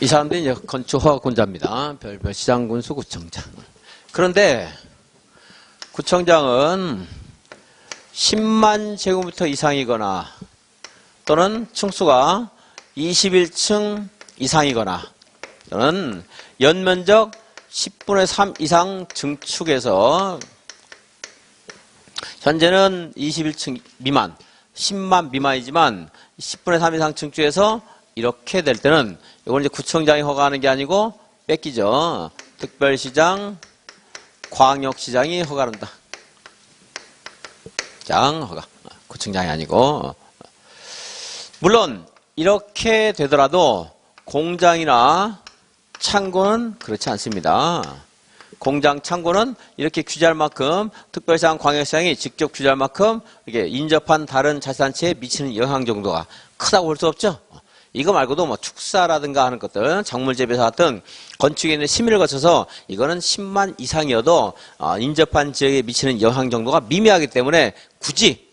이 사람들이 이제 건축허가권자입니다. 별별 시장군수 구청장. 그런데 구청장은 10만 제곱미터 이상이거나 또는 층수가 21층 이상이거나 또는 연면적 10분의 3 이상 증축해서 현재는 21층 미만, 10만 미만이지만 10분의 3 이상 증축해서 이렇게 될 때는 이건 이제 구청장이 허가하는 게 아니고 뺏기죠. 특별시장, 광역시장이 허가한다. 장 허가. 구청장이 아니고. 물론 이렇게 되더라도 공장이나 창고는 그렇지 않습니다. 공장, 창고는 이렇게 규제할 만큼 특별시장, 광역시장이 직접 규제할 만큼 이게 인접한 다른 자치단체에 미치는 영향 정도가 크다고 볼 수 없죠. 이거 말고도 뭐 축사라든가 하는 것들, 작물재배사 같은 건축에 있는 심의를 거쳐서 이거는 10만 이상이어도 인접한 지역에 미치는 영향 정도가 미미하기 때문에 굳이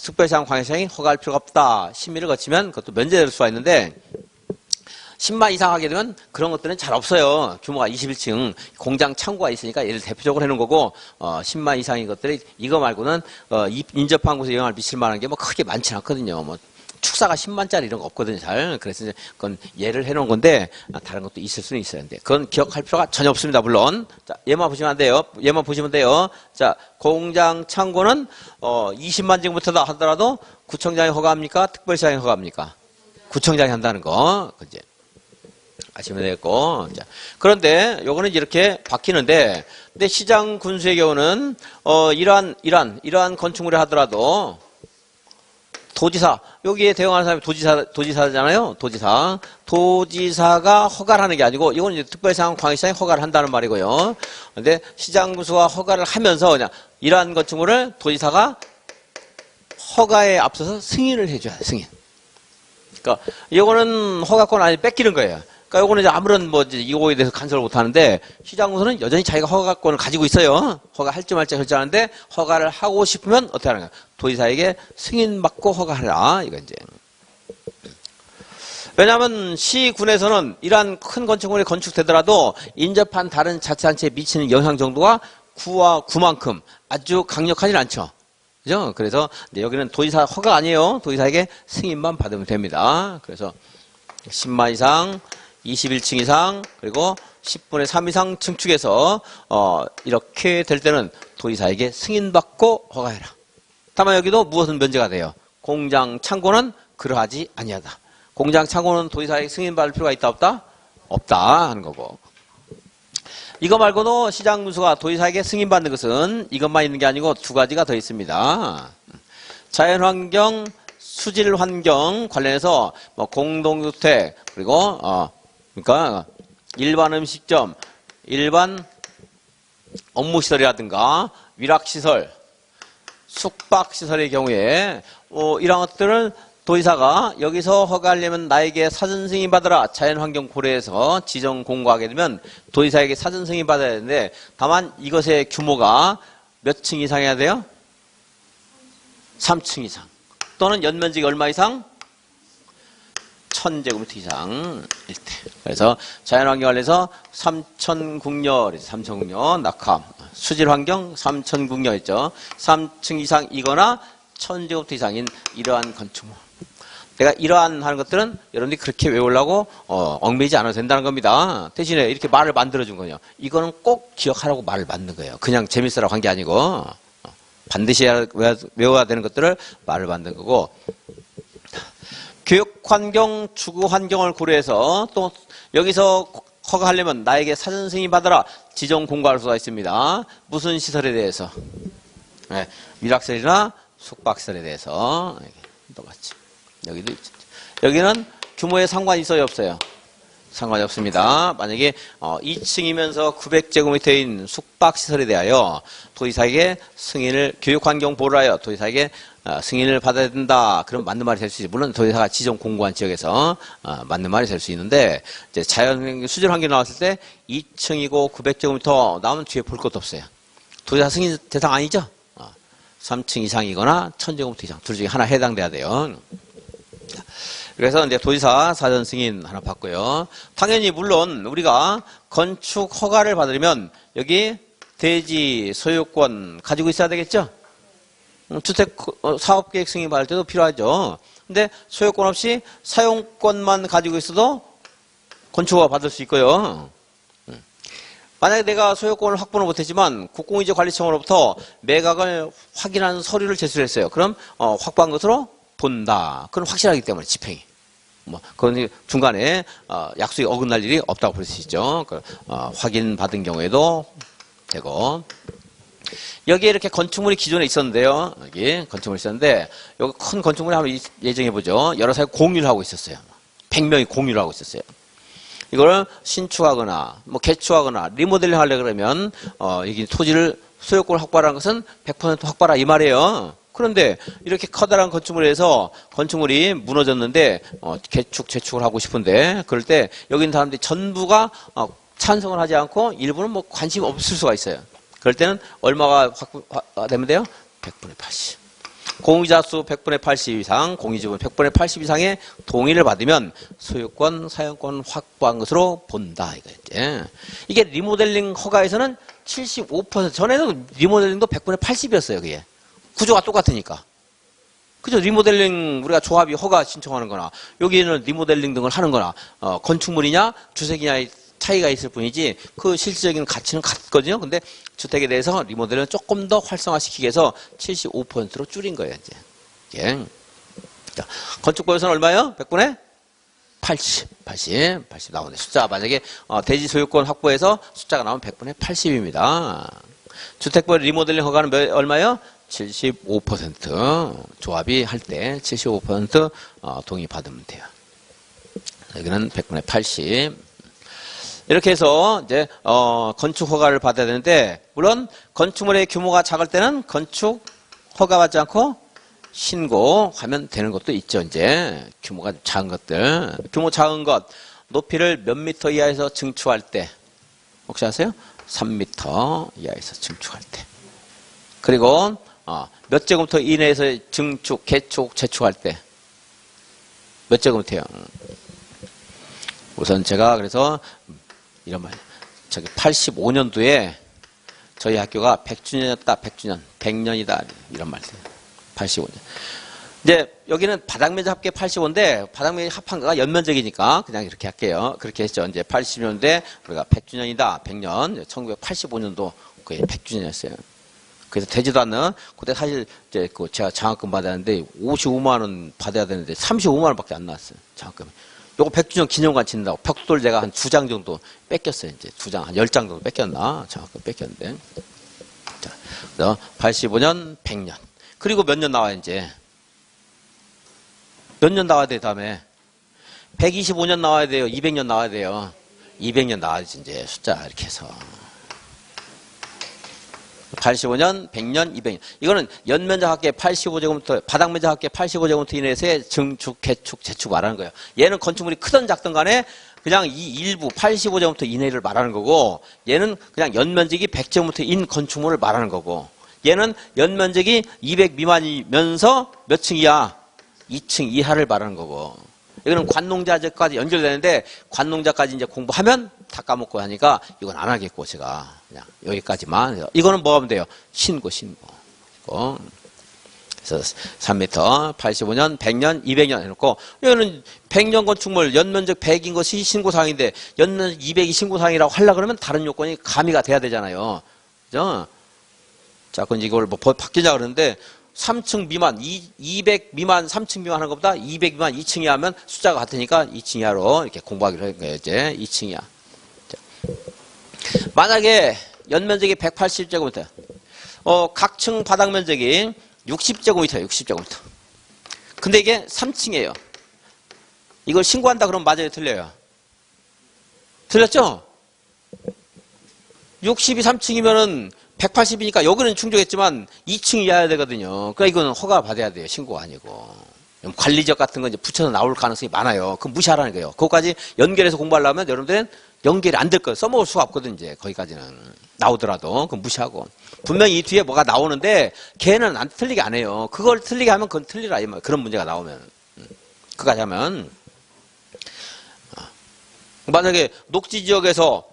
특별시장, 광역시장이 허가할 필요가 없다. 심의를 거치면 그것도 면제될 수가 있는데 10만 이상 하게 되면 그런 것들은 잘 없어요. 규모가 21층 공장 창고가 있으니까 예를 대표적으로 해놓은 거고 10만 이상인 것들이 이거 말고는 인접한 곳에 영향을 미칠 만한 게 뭐 크게 많지는 않거든요. 뭐 축사가 10만짜리 이런 거 없거든요. 잘. 그래서 이제 그건 예를 해놓은 건데 다른 것도 있을 수는 있어야 되는데 그건 기억할 필요가 전혀 없습니다. 물론 자, 얘만 보시면 안 돼요. 얘만 보시면 돼요. 자, 공장 창고는 20만 제곱미터다 하더라도 구청장이 허가합니까? 특별시장이 허가합니까? 구청장이 한다는 거. 그제 아시면 되겠고. 자, 그런데 요거는 이렇게 바뀌는데 근데 시장 군수의 경우는 이러한 건축물을 하더라도 도지사, 여기에 대응하는 사람이 도지사잖아요. 도지사가 허가를 하는 게 아니고, 이건 이제 특별시장, 광역시장이 허가를 한다는 말이고요. 근데 시장군수가 허가를 하면서 그냥 이러한 건축물을 도지사가 허가에 앞서서 승인을 해줘야 돼, 승인. 그러니까, 이거는 허가권 아니 뺏기는 거예요. 그러니까 요거는 이제 아무런 이거에 대해서 간섭을 못 하는데 시장군수는 여전히 자기가 허가권을 가지고 있어요. 허가할지 말지 결정하는데 허가를 하고 싶으면 어떻게 하는 거야? 도지사에게 승인받고 허가하라. 이거 이제. 왜냐하면 시군에서는 이러한 큰 건축물이 건축되더라도 인접한 다른 자치단체에 미치는 영향 정도가 구만큼 아주 강력하진 않죠. 그죠? 그래서 여기는 도지사 허가 아니에요. 도지사에게 승인만 받으면 됩니다. 그래서 10만 이상 21층 이상 그리고 10분의 3 이상 증축해서 이렇게 될 때는 도지사에게 승인받고 허가해라. 다만 여기도 무엇은 면제가 돼요? 공장 창고는 그러하지 아니하다. 공장 창고는 도지사에게 승인받을 필요가 있다 없다? 없다 하는 거고. 이거 말고도 시장군수가 도지사에게 승인받는 것은 이것만 있는 게 아니고 두 가지가 더 있습니다. 자연환경, 수질환경 관련해서 뭐 공동주택 그리고 그러니까 일반 음식점, 일반 업무시설이라든가 위락시설, 숙박시설의 경우에 이런 것들은 도지사가 여기서 허가하려면 나에게 사전 승인 받으라. 자연환경 고려해서 지정 공고하게 되면 도지사에게 사전 승인 받아야 되는데 다만 이것의 규모가 몇 층 이상해야 돼요? 3층 이상. 또는 연면적이 얼마 이상? 1000제곱미터 이상일 때. 그래서 자연환경 관련해서 3000국녀, 3000국녀, 낙함, 수질환경 3000국녀 있죠. 3층 이상이거나 1000제곱미터 이상인 이러한 건축물. 내가 이러한 하는 것들은 여러분들이 그렇게 외우려고 얽매이지 않아도 된다는 겁니다. 대신에 이렇게 말을 만들어준 거예요. 이거는 꼭 기억하라고 말을 만든 거예요. 그냥 재밌으라고 한 게 아니고 반드시 외워야 되는 것들을 말을 만든 거고 교육환경, 주거환경을 고려해서 또 여기서 허가하려면 나에게 사전 승인 받아라. 지정 공고할 수가 있습니다. 무슨 시설에 대해서? 네, 위락시설이나 숙박시설에 대해서 똑같이. 여기도 있죠. 여기는 규모에 상관이 있어요, 없어요? 상관이 없습니다. 만약에 2층이면서 900제곱미터인 숙박시설에 대하여 도지사에게 승인을 교육환경 보호를 하여 도지사에게 승인을 받아야 된다. 그럼 맞는 말이 될 수 있지. 물론 도지사가 지정 공고한 지역에서 맞는 말이 될 수 있는데 이제 자연 수질 환경 나왔을 때 2층이고 900제곱미터 나오면 뒤에 볼 것도 없어요. 도지사 승인 대상 아니죠? 3층 이상이거나 1000제곱미터 이상 둘 중에 하나 해당돼야 돼요. 그래서 이제 도지사 사전 승인 하나 받고요. 당연히 물론 우리가 건축 허가를 받으려면 여기 대지 소유권 가지고 있어야 되겠죠? 주택 사업계획 승인 받을 때도 필요하죠. 근데 소유권 없이 사용권만 가지고 있어도 건축허가 받을 수 있고요. 만약에 내가 소유권을 확보는 못했지만 국공유지관리청으로부터 매각을 확인하는 서류를 제출했어요. 그럼 확보한 것으로 본다. 그건 확실하기 때문에 집행이. 그건 중간에 약속이 어긋날 일이 없다고 볼 수 있죠. 확인 받은 경우에도 되고. 여기에 이렇게 건축물이 기존에 있었는데요. 여기 건축물이 있었는데 여기 큰 건축물을 한번 예정해 보죠. 여러 사람이 공유를 하고 있었어요. 100명이 공유를 하고 있었어요. 이걸 신축하거나 개축하거나 리모델링 하려고 그러면 여기 토지를 소유권을 확보하라는 것은 100% 확보하라 이 말이에요. 그런데 이렇게 커다란 건축물에 서 건축물이 무너졌는데 개축 재축을 하고 싶은데 그럴 때 여기 있는 사람들이 전부가 찬성을 하지 않고 일부는 관심 없을 수가 있어요. 그럴 때는 얼마가 확보되면 돼요? 100분의 80. 공유자 수 100분의 80 이상, 공유지분 100분의 80 이상의 동의를 받으면 소유권, 사용권 확보한 것으로 본다. 이게 리모델링 허가에서는 75%, 전에는 리모델링도 100분의 80이었어요. 그게. 구조가 똑같으니까. 그죠? 리모델링 우리가 조합이 허가 신청하는 거나 여기는 리모델링 등을 하는 거나 건축물이냐 주택이냐의 차이가 있을 뿐이지 그 실질적인 가치는 같거든요. 근데 주택에 대해서 리모델링을 조금 더 활성화시키기 위해서 75%로 줄인 거예요. 이제. 예. 자, 건축법에서는 얼마예요? 100분의 80 나오네. 숫자 만약에 대지 소유권 확보해서 숫자가 나오면 100분의 80입니다. 주택법 리모델링 허가는 얼마예요? 75% 조합이 할 때 75% 동의 받으면 돼요. 여기는 100분의 80. 이렇게 해서 이제 건축 허가를 받아야 되는데 물론 건축물의 규모가 작을 때는 건축 허가 받지 않고 신고하면 되는 것도 있죠. 이제 규모가 작은 것들, 규모 작은 것, 높이를 몇 미터 이하에서 증축할 때 혹시 아세요? 3미터 이하에서 증축할 때. 그리고 몇 제곱미터 이내에서 증축, 개축, 재축할 때 몇 제곱미터요? 우선 제가 그래서 이런 말, 85년도에 저희 학교가 100주년이었다, 100주년, 100년이다, 이런 말. 85년. 이제 여기는 바닥면적 합계 85인데, 바닥면적 합한 거가 연면적이니까 그냥 이렇게 할게요. 그렇게 했죠. 이제 80년대 우리가 100주년이다, 100년. 1985년도 거의 100주년이었어요. 그래서 되지도 않는, 그때 사실 이제 제가 장학금 받았는데 55만원 받아야 되는데 35만원밖에 안 나왔어요. 장학금이. 요거 100주년 기념관 짓는다고 벽돌 제가 한 2장 정도 뺏겼어요. 이제 2장, 한 10장 정도 뺏겼나? 장학금 뺏겼는데. 자, 그래서 85년, 100년. 그리고 몇 년 나와요, 이제. 몇 년 나와야 돼, 다음에. 125년 나와야 돼요. 200년 나와야 돼요. 200년 나와야지, 이제 숫자 이렇게 해서. 85년, 100년, 200년. 이거는 연면적 합계 85제곱미터, 바닥면적 합계 85제곱미터 이내에서의 증축, 개축, 재축 말하는 거예요. 얘는 건축물이 크든 작든 간에 그냥 이 일부 85제곱미터 이내를 말하는 거고, 얘는 그냥 연면적이 100제곱미터인 건축물을 말하는 거고, 얘는 연면적이 200 미만이면서 몇 층 이하? 2층 이하를 말하는 거고. 이거는 관농자재까지 연결되는데 관농자까지 이제 공부하면 다 까먹고 하니까 이건 안 하겠고 제가 그냥 여기까지만. 이거는 뭐 하면 돼요? 신고. 그래서 3m, 85년, 100년, 200년 해놓고 이거는 100년 건축물 연면적 100인 것이 신고사항인데 연면적 200이 신고사항이라고 하려고 그러면 다른 요건이 가미가 돼야 되잖아요. 그죠? 자, 그럼 이걸 뭐 바뀌자 그러는데 3층 미만, 200 미만, 3층 미만 하는 것보다 200 미만, 2층 이하 하면 숫자가 같으니까 2층 이하로 이렇게 공부하기로 한 거예요, 이제. 2층 이하. 자. 만약에 연면적이 180제곱미터, 각 층 바닥 면적이 60제곱미터예요, 60제곱미터. 근데 이게 3층이에요. 이걸 신고한다 그러면 맞아요, 틀려요? 틀렸죠? 60이 3층이면은 180이니까 여기는 충족했지만 2층 이하야 되거든요. 그러니까 이거는 허가 받아야 돼요. 신고가 아니고. 관리적 같은 거 이제 붙여서 나올 가능성이 많아요. 그럼 무시하라는 거예요. 그거까지 연결해서 공부하려면 여러분들은 연결이 안 될 거예요. 써먹을 수가 없거든, 이제. 거기까지는. 나오더라도. 그럼 무시하고. 분명히 이 뒤에 뭐가 나오는데 걔는 안 틀리게 안 해요. 그걸 틀리게 하면 그건 틀리라. 그런 문제가 나오면. 그까지 하면 만약에 녹지지역에서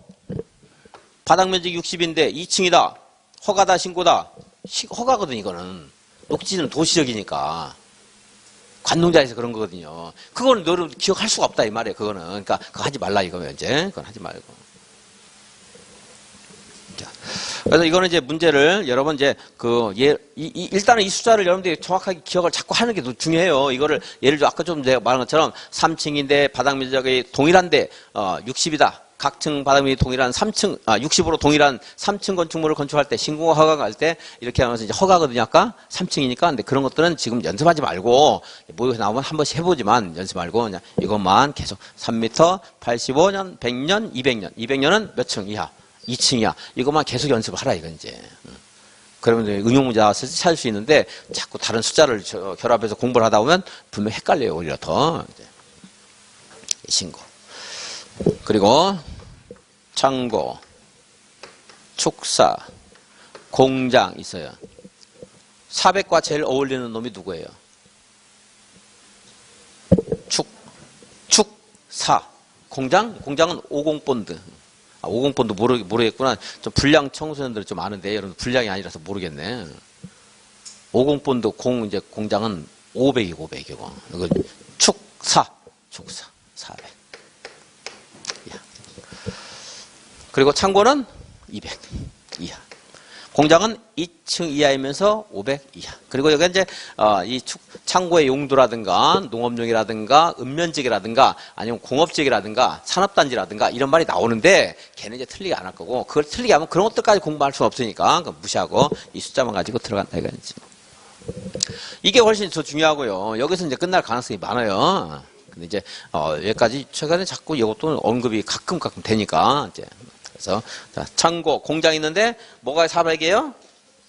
바닥면적이 60인데 2층이다. 허가다 신고다. 허가거든 이거는. 녹지는 도시적이니까. 관농자에서 그런 거거든요. 그거는 너를 기억할 수가 없다 이 말이에요. 그거는. 그러니까 그거 하지 말라 이거면 이제. 그건 하지 말고. 자, 그래서 이거는 이제 문제를 여러분 이제 일단은 이 숫자를 여러분들이 정확하게 기억을 자꾸 하는 게 중요해요. 이거를 예를 들어 아까 좀 제가 말한 것처럼 3층인데 바닥 면적이 동일한데 60이다. 각 층 바닥 면적이 동일한 3층 60으로 동일한 3층 건축물을 건축할 때 신공 허가가 할 때 이렇게 하면서 이제 허가거든요. 아까 3층이니까. 근데 그런 것들은 지금 연습하지 말고 모의고사 나오면 한 번씩 해보지만 연습 말고 그냥 이것만 계속 3m, 85년, 100년, 200년. 200년은 몇 층 이하? 2층이야. 이것만 계속 연습을 하라 이건 이제. 그러면 응용 문제 나왔을 때 찾을 수 있는데 자꾸 다른 숫자를 결합해서 공부를 하다 보면 분명 헷갈려요. 오히려 더. 이제. 신고. 그리고 창고, 축사, 공장 있어요. 400과 제일 어울리는 놈이 누구예요? 축사. 공장은 50본드. 50본드 모르겠구나. 좀 불량 청소년들이 좀 아는데, 여러분 불량이 아니라서 모르겠네. 50본드 이제 공장은 500이고. 이거 축사 400. 그리고 창고는 200 이하. 공장은 2층 이하이면서 500 이하. 그리고 여기 이제 창고의 용도라든가 농업용이라든가 읍면적이라든가 아니면 공업적이라든가 산업단지라든가 이런 말이 나오는데 걔는 이제 틀리게 안 할 거고 그걸 틀리게 하면 그런 것들까지 공부할 수 없으니까 무시하고 이 숫자만 가지고 들어간다 이거지. 이게 훨씬 더 중요하고요. 여기서 이제 끝날 가능성이 많아요. 근데 이제 여기까지 최근에 자꾸 이것도 언급이 가끔 되니까 이제. 그래서 자, 창고, 공장 있는데 뭐가 400이에요?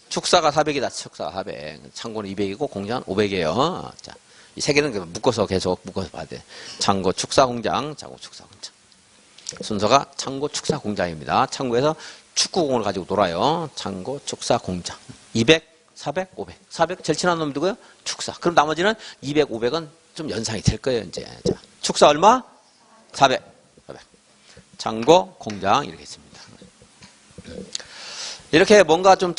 축사가 400이다. 축사가 400. 창고는 200이고 공장은 500이에요. 자, 이 세 개는 묶어서 계속 묶어서 봐야 돼. 창고, 축사, 공장, 창고, 축사, 공장. 순서가 창고, 축사, 공장입니다. 창고에서 축구공을 가지고 놀아요. 창고, 축사, 공장. 200, 400, 500. 400 제일 친한 놈 누구요? 축사. 그럼 나머지는 200, 500은 좀 연상이 될 거예요, 이제. 자, 축사 얼마? 400. 창고, 공장 이렇게 있습니다. 이렇게 뭔가 좀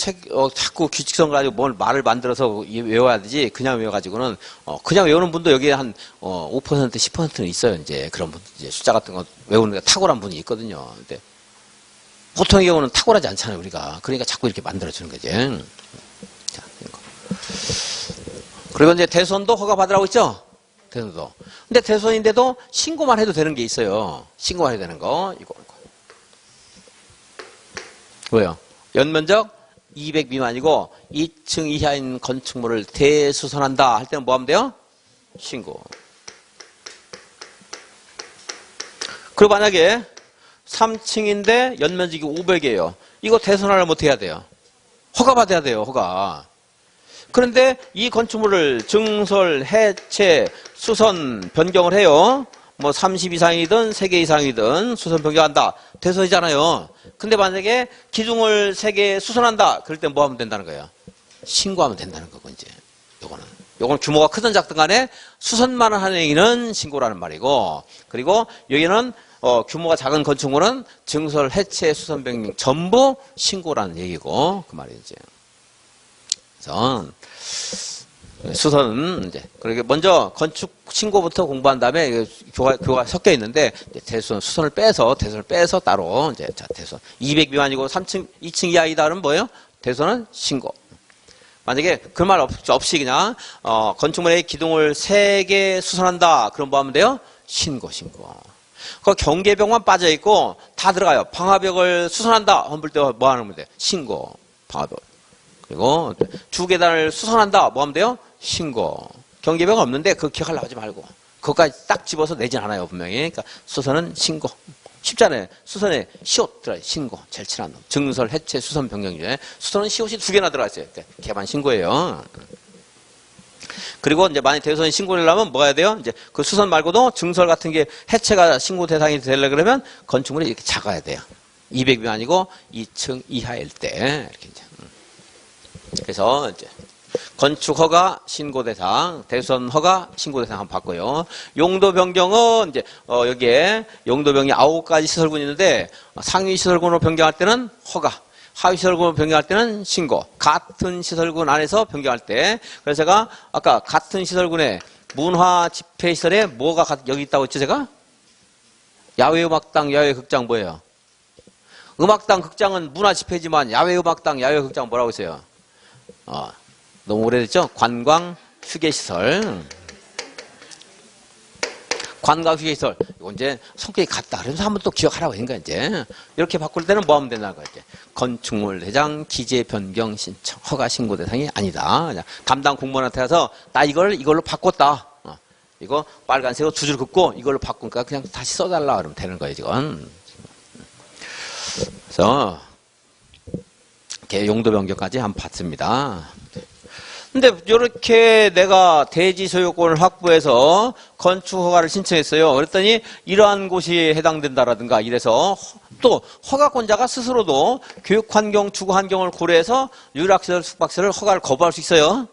자꾸 규칙성 가지고 뭘 말을 만들어서 외워야 되지 그냥 외워가지고는 그냥 외우는 분도 여기에 한 5%, 10%는 있어요. 이제 그런 분 이제 숫자 같은 거 외우는 게 탁월한 분이 있거든요. 근데 보통의 경우는 탁월하지 않잖아요, 우리가. 그러니까 자꾸 이렇게 만들어주는 거지. 자, 이거. 그리고 이제 대손도 허가 받으라고 있죠? 대손도. 근데 대손인데도 신고만 해도 되는 게 있어요. 신고만 해도 되는 거. 이거. 왜요? 연면적 200 미만이고 2층 이하인 건축물을 대수선한다 할 때는 뭐 하면 돼요? 신고. 그리고 만약에 3층인데 연면적이 500이에요. 이거 대수선하려면 어떻게 해야 돼요? 허가 받아야 돼요. 허가. 그런데 이 건축물을 증설, 해체, 수선, 변경을 해요. 뭐 30 이상이든 3개 이상이든 수선 변경한다. 대선이잖아요. 근데 만약에 기둥을 3개 수선한다. 그럴 때 뭐 하면 된다는 거예요? 신고하면 된다는 거고 이제. 요거는 규모가 크든 작든 간에 수선만 하는 행위는 신고라는 말이고 그리고 여기는 규모가 작은 건축물은 증설, 해체, 수선, 변경 전부 신고라는 얘기고 그 말이지. 그래서 수선은 이제 그렇게 먼저 건축 신고부터 공부한 다음에 교가 섞여 있는데 대수선 수선을 빼서 대수선을 빼서 따로 이제 자 대수선 200 미만이고 3층 2층 이하이다 그러면 뭐예요? 대수선은 신고. 만약에 그 말 없이 그냥 건축물의 기둥을 3개 수선한다. 그럼 뭐 하면 돼요? 신고. 그 경계벽만 빠져 있고 다 들어가요. 방화벽을 수선한다. 험불 때 뭐 하는 돼? 신고. 방화벽. 그리고 주계단을 수선한다. 뭐 하면 돼요? 신고. 경계벽은 없는데 그거 기억하려고 하지 말고. 그것까지 딱 집어서 내진 않아요. 분명히. 그러니까 수선은 신고. 쉽잖아요. 수선에 시옷 들어가요. 신고. 제일 친한 놈. 증설, 해체, 수선, 변경 중에 수선은 시옷이 2개나 들어가 있어요. 그러니까 개반 신고예요. 그리고 이제 만약 대수선 신고를 하려면 뭐가 해야 돼요? 이제 그 수선 말고도 증설 같은 게 해체가 신고 대상이 되려 그러면 건축물이 이렇게 작아야 돼요. 200이 아니고 2층 이하일 때. 이렇게 이제. 그래서 이제 건축 허가 신고 대상, 대선 허가 신고 대상 한번 봤고요. 용도 변경은 이제 여기에 용도 변경 9가지 시설군이 있는데 상위 시설군으로 변경할 때는 허가, 하위 시설군으로 변경할 때는 신고, 같은 시설군 안에서 변경할 때. 그래서 제가 아까 같은 시설군에 문화 집회 시설에 뭐가 여기 있다고 했죠, 제가? 야외 음악당, 야외 극장 뭐예요? 음악당, 극장은 문화 집회지만 야외 음악당, 야외 극장 뭐라고 했어요? 너무 오래됐죠? 관광 휴게시설. 관광 휴게시설. 이거 이제 성격이 같다. 그래서 한번 또 기억하라고 하니까 이제. 이렇게 바꿀 때는 뭐 하면 되나, 이제. 건축물 대장 기재 변경 신청, 허가 신고 대상이 아니다. 그냥 담당 공무원한테 가서 나 이걸로 바꿨다. 이거 빨간색으로 두 줄 긋고 이걸로 바꾸니까 그냥 다시 써달라 그러면 되는 거예요, 지금. 그래서, 이렇게 용도 변경까지 한번 봤습니다. 근데 이렇게 내가 대지 소유권을 확보해서 건축 허가를 신청했어요. 그랬더니 이러한 곳이 해당된다라든가 이래서 또 허가권자가 스스로도 교육환경, 주거환경을 고려해서 유락시설, 숙박시설 허가를 거부할 수 있어요.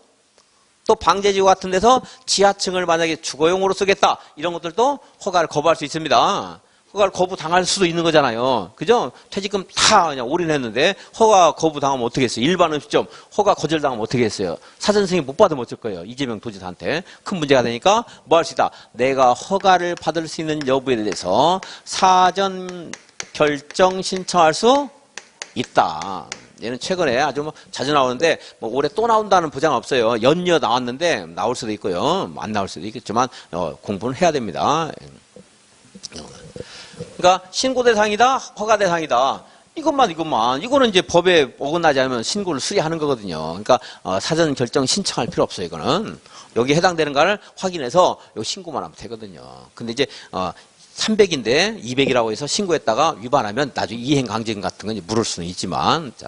또 방제지구 같은 데서 지하층을 만약에 주거용으로 쓰겠다 이런 것들도 허가를 거부할 수 있습니다. 허가를 거부당할 수도 있는 거잖아요. 그죠? 퇴직금 다 그냥 올인했는데 허가 거부당하면 어떻게 했어요? 일반 음식점 허가 거절당하면 어떻게 했어요? 사전 승인 못 받으면 어쩔 거예요? 이재명 도지사한테 큰 문제가 되니까 뭐 할 수 있다? 내가 허가를 받을 수 있는 여부에 대해서 사전 결정 신청할 수 있다. 얘는 최근에 아주 뭐 자주 나오는데 뭐 올해 또 나온다는 보장 없어요. 연이어 나왔는데 나올 수도 있고요. 안 나올 수도 있겠지만 공부는 해야 됩니다. 그러니까 신고 대상이다, 허가 대상이다. 이거는 이제 법에 어긋나지 않으면 신고를 수리하는 거거든요. 그러니까 사전 결정 신청할 필요 없어요. 이거는 여기 해당되는가를 확인해서 요 신고만 하면 되거든요. 근데 이제 300인데 200이라고 해서 신고했다가 위반하면 나중에 이행 강제금 같은 건 물을 수는 있지만 자.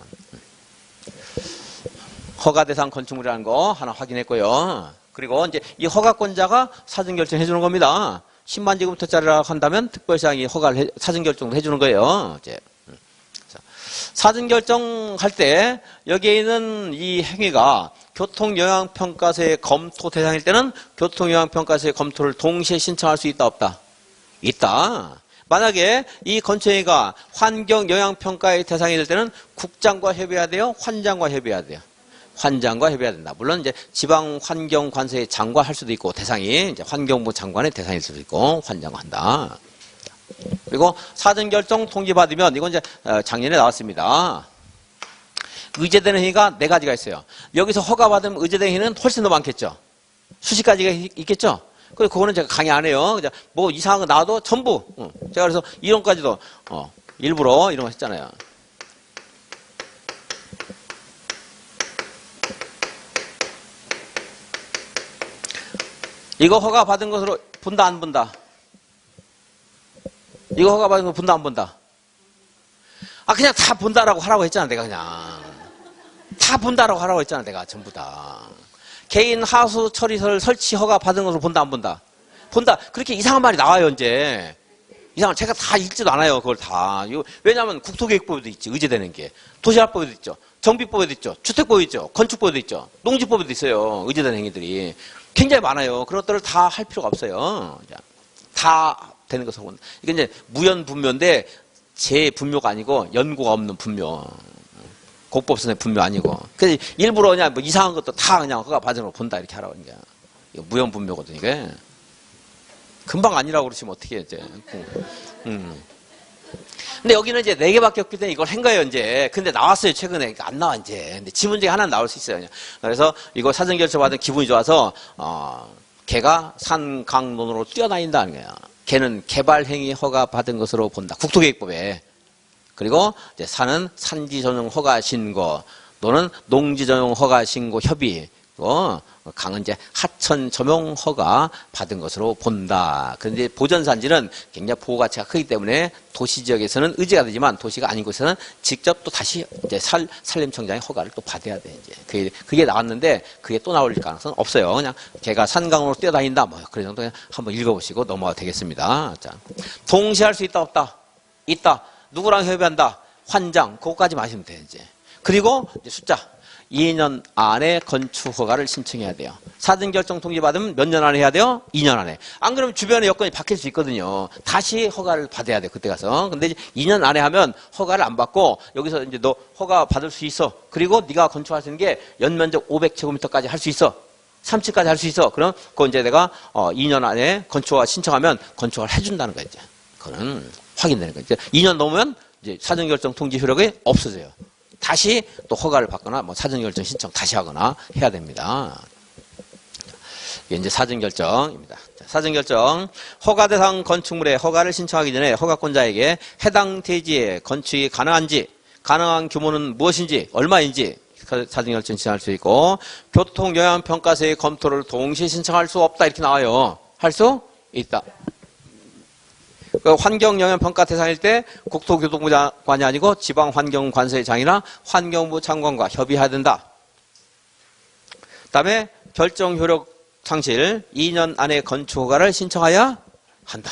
허가 대상 건축물이라는 거 하나 확인했고요. 그리고 이제 이 허가권자가 사전 결정해 주는 겁니다. 10만 제곱미터짜리라 한다면 특별시장이 허가를 사전 결정을 해주는 거예요. 이제 사전 결정할 때 여기에 있는 이 행위가 교통영향평가서의 검토 대상일 때는 교통영향평가서의 검토를 동시에 신청할 수 있다 없다? 있다. 만약에 이 건축행위가 환경영향평가의 대상이 될 때는 국장과 협의해야 돼요? 환장과 협의해야 돼요? 환장과 협의해야 된다. 물론 이제 지방환경관서의 장과 할 수도 있고 대상이 이제 환경부 장관의 대상일 수도 있고 환장과 한다. 그리고 사전결정 통지받으면 이건 이제 작년에 나왔습니다. 의제되는 행위가 4가지가 있어요. 여기서 허가받으면 의제되는 행위는 훨씬 더 많겠죠. 수십 가지가 있겠죠. 그거는 제가 강의 안 해요. 뭐 이상한 거 나와도 전부. 제가 그래서 이론까지도 일부러 이런 거 했잖아요. 이거 허가 받은 것으로 본다 안 본다? 이거 허가 받은 거 본다 안 본다? 그냥 다 본다라고 하라고 했잖아 내가 그냥. 다 본다라고 하라고 했잖아 내가 전부 다. 개인 하수 처리설 설치 허가 받은 것으로 본다 안 본다? 본다. 그렇게 이상한 말이 나와요 이제. 이상한 제가 다 읽지도 않아요 그걸 다. 왜냐하면 국토계획법에도 있지 의제되는 게. 도시화법에도 있죠. 정비법에도 있죠. 주택법에도 있죠. 건축법에도 있죠. 농지법에도 있어요. 의제되는 행위들이. 굉장히 많아요. 그런 것들을 다 할 필요가 없어요. 다 되는 것으로 본다. 이게 이제 무연분묘인데 제 분묘가 아니고 연고가 없는 분묘. 곡법선의 분묘 아니고. 그래서 일부러 그냥 뭐 이상한 것도 다 그냥 허가 받으러 본다 이렇게 하라고 하는 거야. 이거 무연분묘거든 이게. 금방 아니라고 그러시면 어떻게 해 이제. 근데 여기는 이제 4개밖에 없기 때문에 이걸 한 거예요, 이제. 근데 나왔어요, 최근에. 그러니까 안 나와, 이제. 근데 지문 중에 하나 나올 수 있어요. 그냥. 그래서 이거 사전 결정 받은 기분이 좋아서, 개가 산, 강, 논으로 뛰어다닌다는 거야. 개는 개발 행위 허가 받은 것으로 본다. 국토계획법에. 그리고 이제 산은 산지 전용 허가 신고, 노는 농지 전용 허가 신고 협의. 강은 이제 하천 점용 허가 받은 것으로 본다. 그런데 보전산지는 굉장히 보호 가치가 크기 때문에 도시 지역에서는 의제가 되지만 도시가 아닌 곳에서는 직접 또 다시 이제 산림청장의 허가를 또 받아야 돼. 이제 그게 나왔는데 그게 또 나올 가능성은 없어요. 그냥 걔가 산강으로 뛰어다닌다. 뭐 그런 정도 한번 읽어보시고 넘어가 되겠습니다. 자, 동시에 할 수 있다 없다? 있다. 누구랑 협의한다? 환장. 그거까지 마시면 돼 이제. 그리고 이제 숫자. 2년 안에 건축 허가를 신청해야 돼요. 사전결정 통지 받으면 몇 년 안에 해야 돼요? 2년 안에. 안 그러면 주변의 여건이 바뀔 수 있거든요. 다시 허가를 받아야 돼요. 그때 가서. 근데 이제 2년 안에 하면 허가를 안 받고 여기서 이제 너 허가 받을 수 있어. 그리고 네가 건축할 수 있는 게 연면적 500제곱미터까지 할 수 있어. 3층까지 할 수 있어. 그럼 그거 이제 내가 2년 안에 건축허가 신청하면 건축을 해준다는 거예요. 이제. 그거는 확인되는 거예요. 이제 2년 넘으면 이제 사전결정 통지 효력이 없어져요. 다시 또 허가를 받거나 뭐 사전결정 신청 다시 하거나 해야 됩니다. 이게 이제 사전결정입니다. 사전결정. 허가 대상 건축물의 허가를 신청하기 전에 허가권자에게 해당 대지에 건축이 가능한지, 가능한 규모는 무엇인지, 얼마인지 사전결정 신청할 수 있고, 교통영향평가서의 검토를 동시에 신청할 수 없다 이렇게 나와요. 할 수 있다. 환경영향평가 대상일 때 국토교통부장관이 아니고 지방환경관세장이나 환경부 장관과 협의해야 된다. 그 다음에 결정효력 상실 2년 안에 건축허가를 신청해야 한다.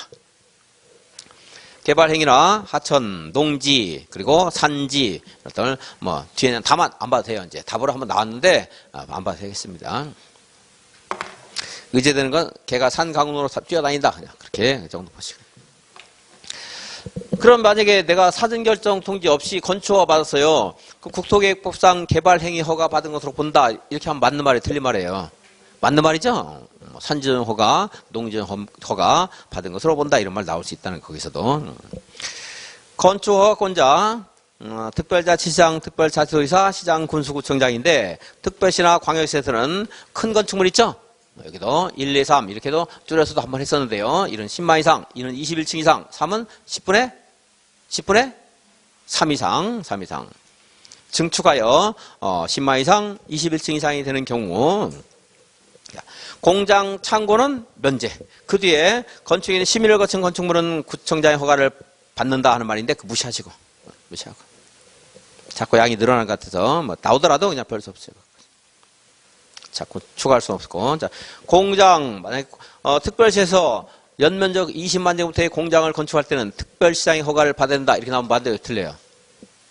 개발행위나 하천, 농지, 그리고 산지 어떤 뭐 뒤에는 다만 안 봐도 돼요. 이제 답으로 한번 나왔는데 안 봐도 되겠습니다. 의제되는 건 개가 산 강으로 뛰어다닌다. 그냥 그렇게 그 정도 보시고. 그럼 만약에 내가 사전결정 통지 없이 건축허가 받았어요. 그 국토계획법상 개발행위 허가 받은 것으로 본다. 이렇게 하면 맞는 말이 틀린 말이에요. 맞는 말이죠? 산지전 허가, 농지전 허가 받은 것으로 본다. 이런 말 나올 수 있다는 거기서도. 건축허가권자, 특별자치시장, 특별자치도지사, 시장, 군수구청장인데 특별시나 광역시에서는 큰 건축물 있죠? 여기도 1, 2, 3 이렇게도 줄여서도 한번 했었는데요. 1은 10만 이상, 2는 21층 이상, 3은 10분의 3 이상, 3 이상. 증축하여 10만 이상, 21층 이상이 되는 경우 공장 창고는 면제. 그 뒤에 건축인 심의를 거친 건축물은 구청장의 허가를 받는다 하는 말인데 그 무시하시고 자꾸 양이 늘어나는 것 같아서 뭐 나오더라도 그냥 별 수 없어요. 자꾸 추가할 수 없고. 자, 공장 만약 특별시에서 연면적 20만 제곱미터의 공장을 건축할 때는 특별시장의 허가를 받아야 된다. 이렇게 나오면 맞아요, 틀려요?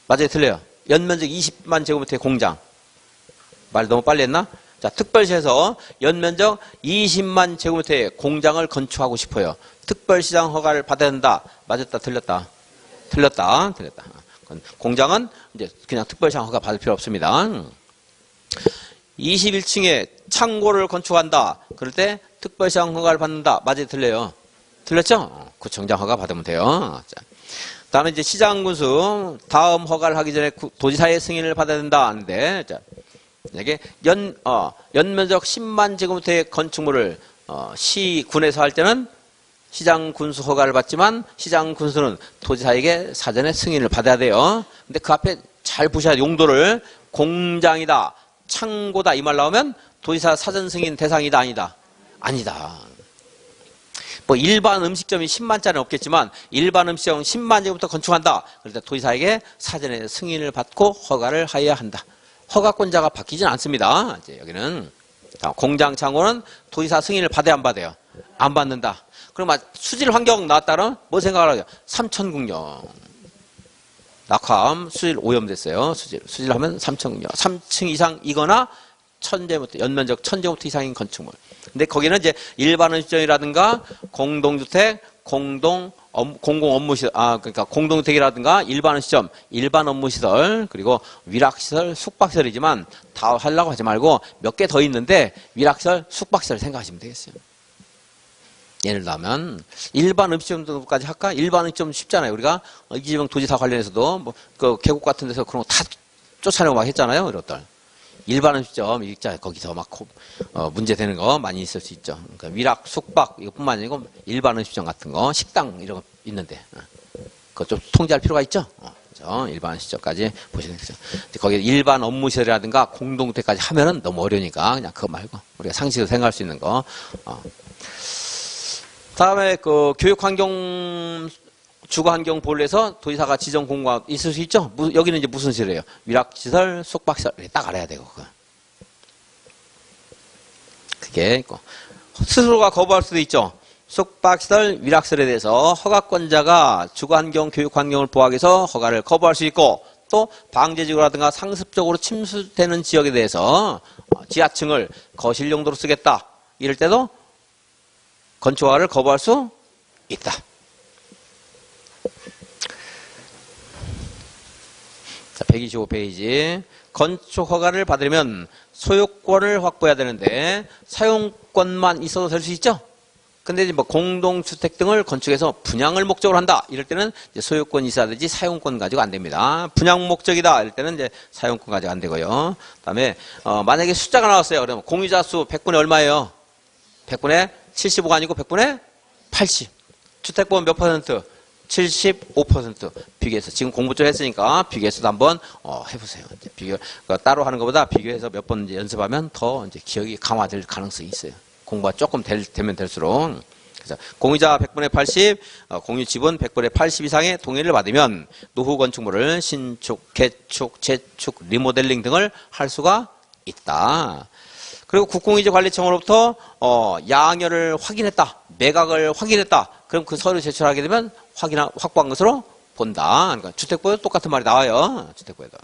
맞아요, 틀려요? 연면적 20만 제곱미터의 공장. 말 너무 빨리 했나? 자, 특별시에서 연면적 20만 제곱미터의 공장을 건축하고 싶어요. 특별시장 허가를 받아야 된다. 맞았다, 틀렸다? 틀렸다. 공장은 이제 그냥 특별시장 허가 받을 필요 없습니다. 21층에 창고를 건축한다. 그럴 때 특별시장 허가를 받는다. 맞아요, 틀려요? 틀렸죠? 구청장 허가 받으면 돼요. 자, 다음에 이제 시장군수 다음 허가를 하기 전에 도지사의 승인을 받아야 된다 하는데, 자, 이게 연면적 10만 제곱미터의 건축물을 시군에서 할 때는 시장군수 허가를 받지만 시장군수는 도지사에게 사전에 승인을 받아야 돼요. 근데 그 앞에 잘 보셔야 용도를 공장이다, 창고다 이 말 나오면 도지사 사전 승인 대상이다, 아니다? 아니다. 뭐 일반 음식점이 10만짜리는 없겠지만 일반 음식점 10만 제곱미터 건축한다. 그럴 때 도지사에게 사전에 승인을 받고 허가를 하여야 한다. 허가권자가 바뀌진 않습니다. 이제 여기는 공장 창고는 도지사 승인을 받아야 안 받아요? 안 받는다. 그럼 수질 환경 나왔다 그러면 뭐 생각을 하죠? 삼천국령. 낙화암 수질 오염됐어요. 수질하면 삼천국령. 3층 이상이거나 1000제곱미터, 연면적 1000제곱미터 이상인 건축물. 근데 거기는 이제 일반 음식점이라든가 공동주택, 공공 업무시설, 그러니까 공동주택이라든가 일반 음식점, 일반 업무시설, 그리고 위락시설, 숙박시설이지만 다 하려고 하지 말고 몇 개 더 있는데 위락시설, 숙박시설 생각하시면 되겠어요. 예를 들면 일반 음식점까지 할까? 일반 음식점 쉽잖아요. 우리가 이재명 도지사 관련해서도 뭐 그 계곡 같은 데서 그런 거 다 쫓아내고 막 했잖아요. 이렇들. 일반 음식점 일자 거기서 막 문제되는 거 많이 있을 수 있죠. 그러니까 위락, 숙박 이것뿐만 아니고 일반 음식점 같은 거, 식당 이런 거 있는데 그거 좀 통제할 필요가 있죠. 그렇죠? 일반 음식점까지 보시는 거죠. 거기 일반 업무시설이라든가 공동주택까지 하면은 너무 어려우니까 그냥 그거 말고 우리가 상식으로 생각할 수 있는 거. 다음에 그 교육환경 주거환경보호에서 도지사가 지정 공고가 있을 수 있죠? 여기는 이제 무슨 시설이에요? 위락시설, 숙박시설. 딱 알아야 되고. 그게 있고. 스스로가 거부할 수도 있죠? 숙박시설, 위락시설에 대해서 허가권자가 주거환경, 교육환경을 보호하기 위해서 허가를 거부할 수 있고, 또 방제지구라든가 상습적으로 침수되는 지역에 대해서 지하층을 거실 용도로 쓰겠다. 이럴 때도 건축허가를 거부할 수 있다. 자, 125페이지. 건축허가를 받으려면 소유권을 확보해야 되는데 사용권만 있어도 될 수 있죠? 근데 이제 뭐 공동주택 등을 건축해서 분양을 목적으로 한다. 이럴 때는 이제 소유권이 있어야 되지 사용권 가지고 안 됩니다. 분양 목적이다. 이럴 때는 이제 사용권 가지고 안 되고요. 그다음에 만약에 숫자가 나왔어요. 그러면 공유자 수 100분의 얼마예요? 100분의 75가 아니고 100분의 80. 주택보험 몇 퍼센트? 75% 비교해서 지금 공부 좀 했으니까 비교해서도 한번 해보세요. 이제 비교 따로 하는 것보다 비교해서 몇 번 연습하면 더 이제 기억이 강화될 가능성이 있어요. 공부가 조금 되면 될수록. 그래서 공유자 100분의 80, 공유집은 100분의 80 이상의 동의를 받으면 노후 건축물을 신축, 개축, 재축, 리모델링 등을 할 수가 있다. 그리고 국공유지관리청으로부터 양열을 확인했다, 매각을 확인했다. 그럼 그 서류 제출하게 되면 확보한 것으로 본다. 그러니까 주택부에도 똑같은 말이 나와요. 주택부에도.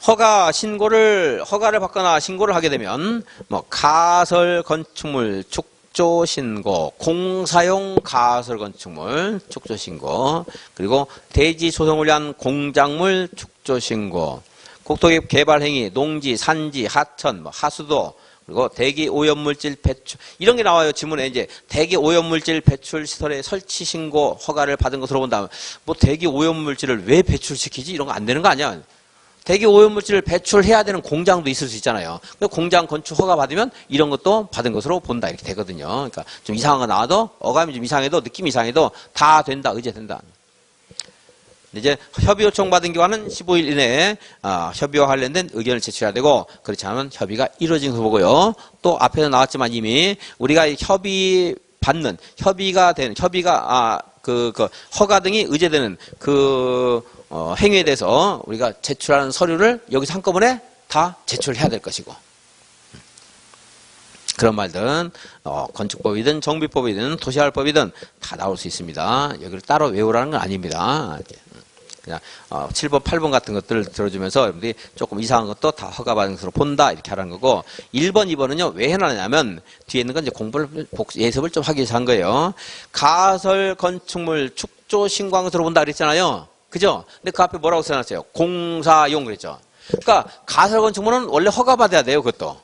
허가를 받거나 신고를 하게 되면 뭐 가설 건축물 축조 신고, 공사용 가설 건축물 축조 신고, 그리고 대지 조성을 위한 공작물 축조 신고, 국토기업 개발 행위, 농지, 산지, 하천, 하수도, 그리고 대기 오염물질 배출, 이런 게 나와요. 지문에 이제 대기 오염물질 배출 시설의 설치 신고 허가를 받은 것으로 본다면, 뭐 대기 오염물질을 왜 배출시키지? 이런 거 안 되는 거 아니야? 대기 오염물질을 배출해야 되는 공장도 있을 수 있잖아요. 공장 건축 허가 받으면 이런 것도 받은 것으로 본다. 이렇게 되거든요. 그러니까 좀 이상한 거 나와도, 어감이 좀 이상해도, 느낌이 이상해도 다 된다. 의제된다. 이제 협의 요청 받은 기간은 15일 이내에 협의와 관련된 의견을 제출해야 되고, 그렇지 않으면 협의가 이루어진 것으로 보고요. 또 앞에서 나왔지만 이미 우리가 허가 등이 의제되는 행위에 대해서 우리가 제출하는 서류를 여기서 한꺼번에 다 제출해야 될 것이고, 그런 말들은 건축법이든 정비법이든 도시활법이든 다 나올 수 있습니다. 여기를 따로 외우라는 건 아닙니다. 그냥 7번, 8번 같은 것들을 들어주면서 여러분들이 조금 이상한 것도 다 허가받은 것으로 본다. 이렇게 하라는 거고, 1번, 2번은요, 왜 해놨냐면 뒤에 있는 건 이제 예습을 좀 하기 위해서 한 거예요. 가설 건축물 축조 신고한 것으로 본다 그랬잖아요. 그죠? 근데 그 앞에 뭐라고 써놨어요? 공사용 그랬죠. 그러니까 가설 건축물은 원래 허가받아야 돼요. 그것도.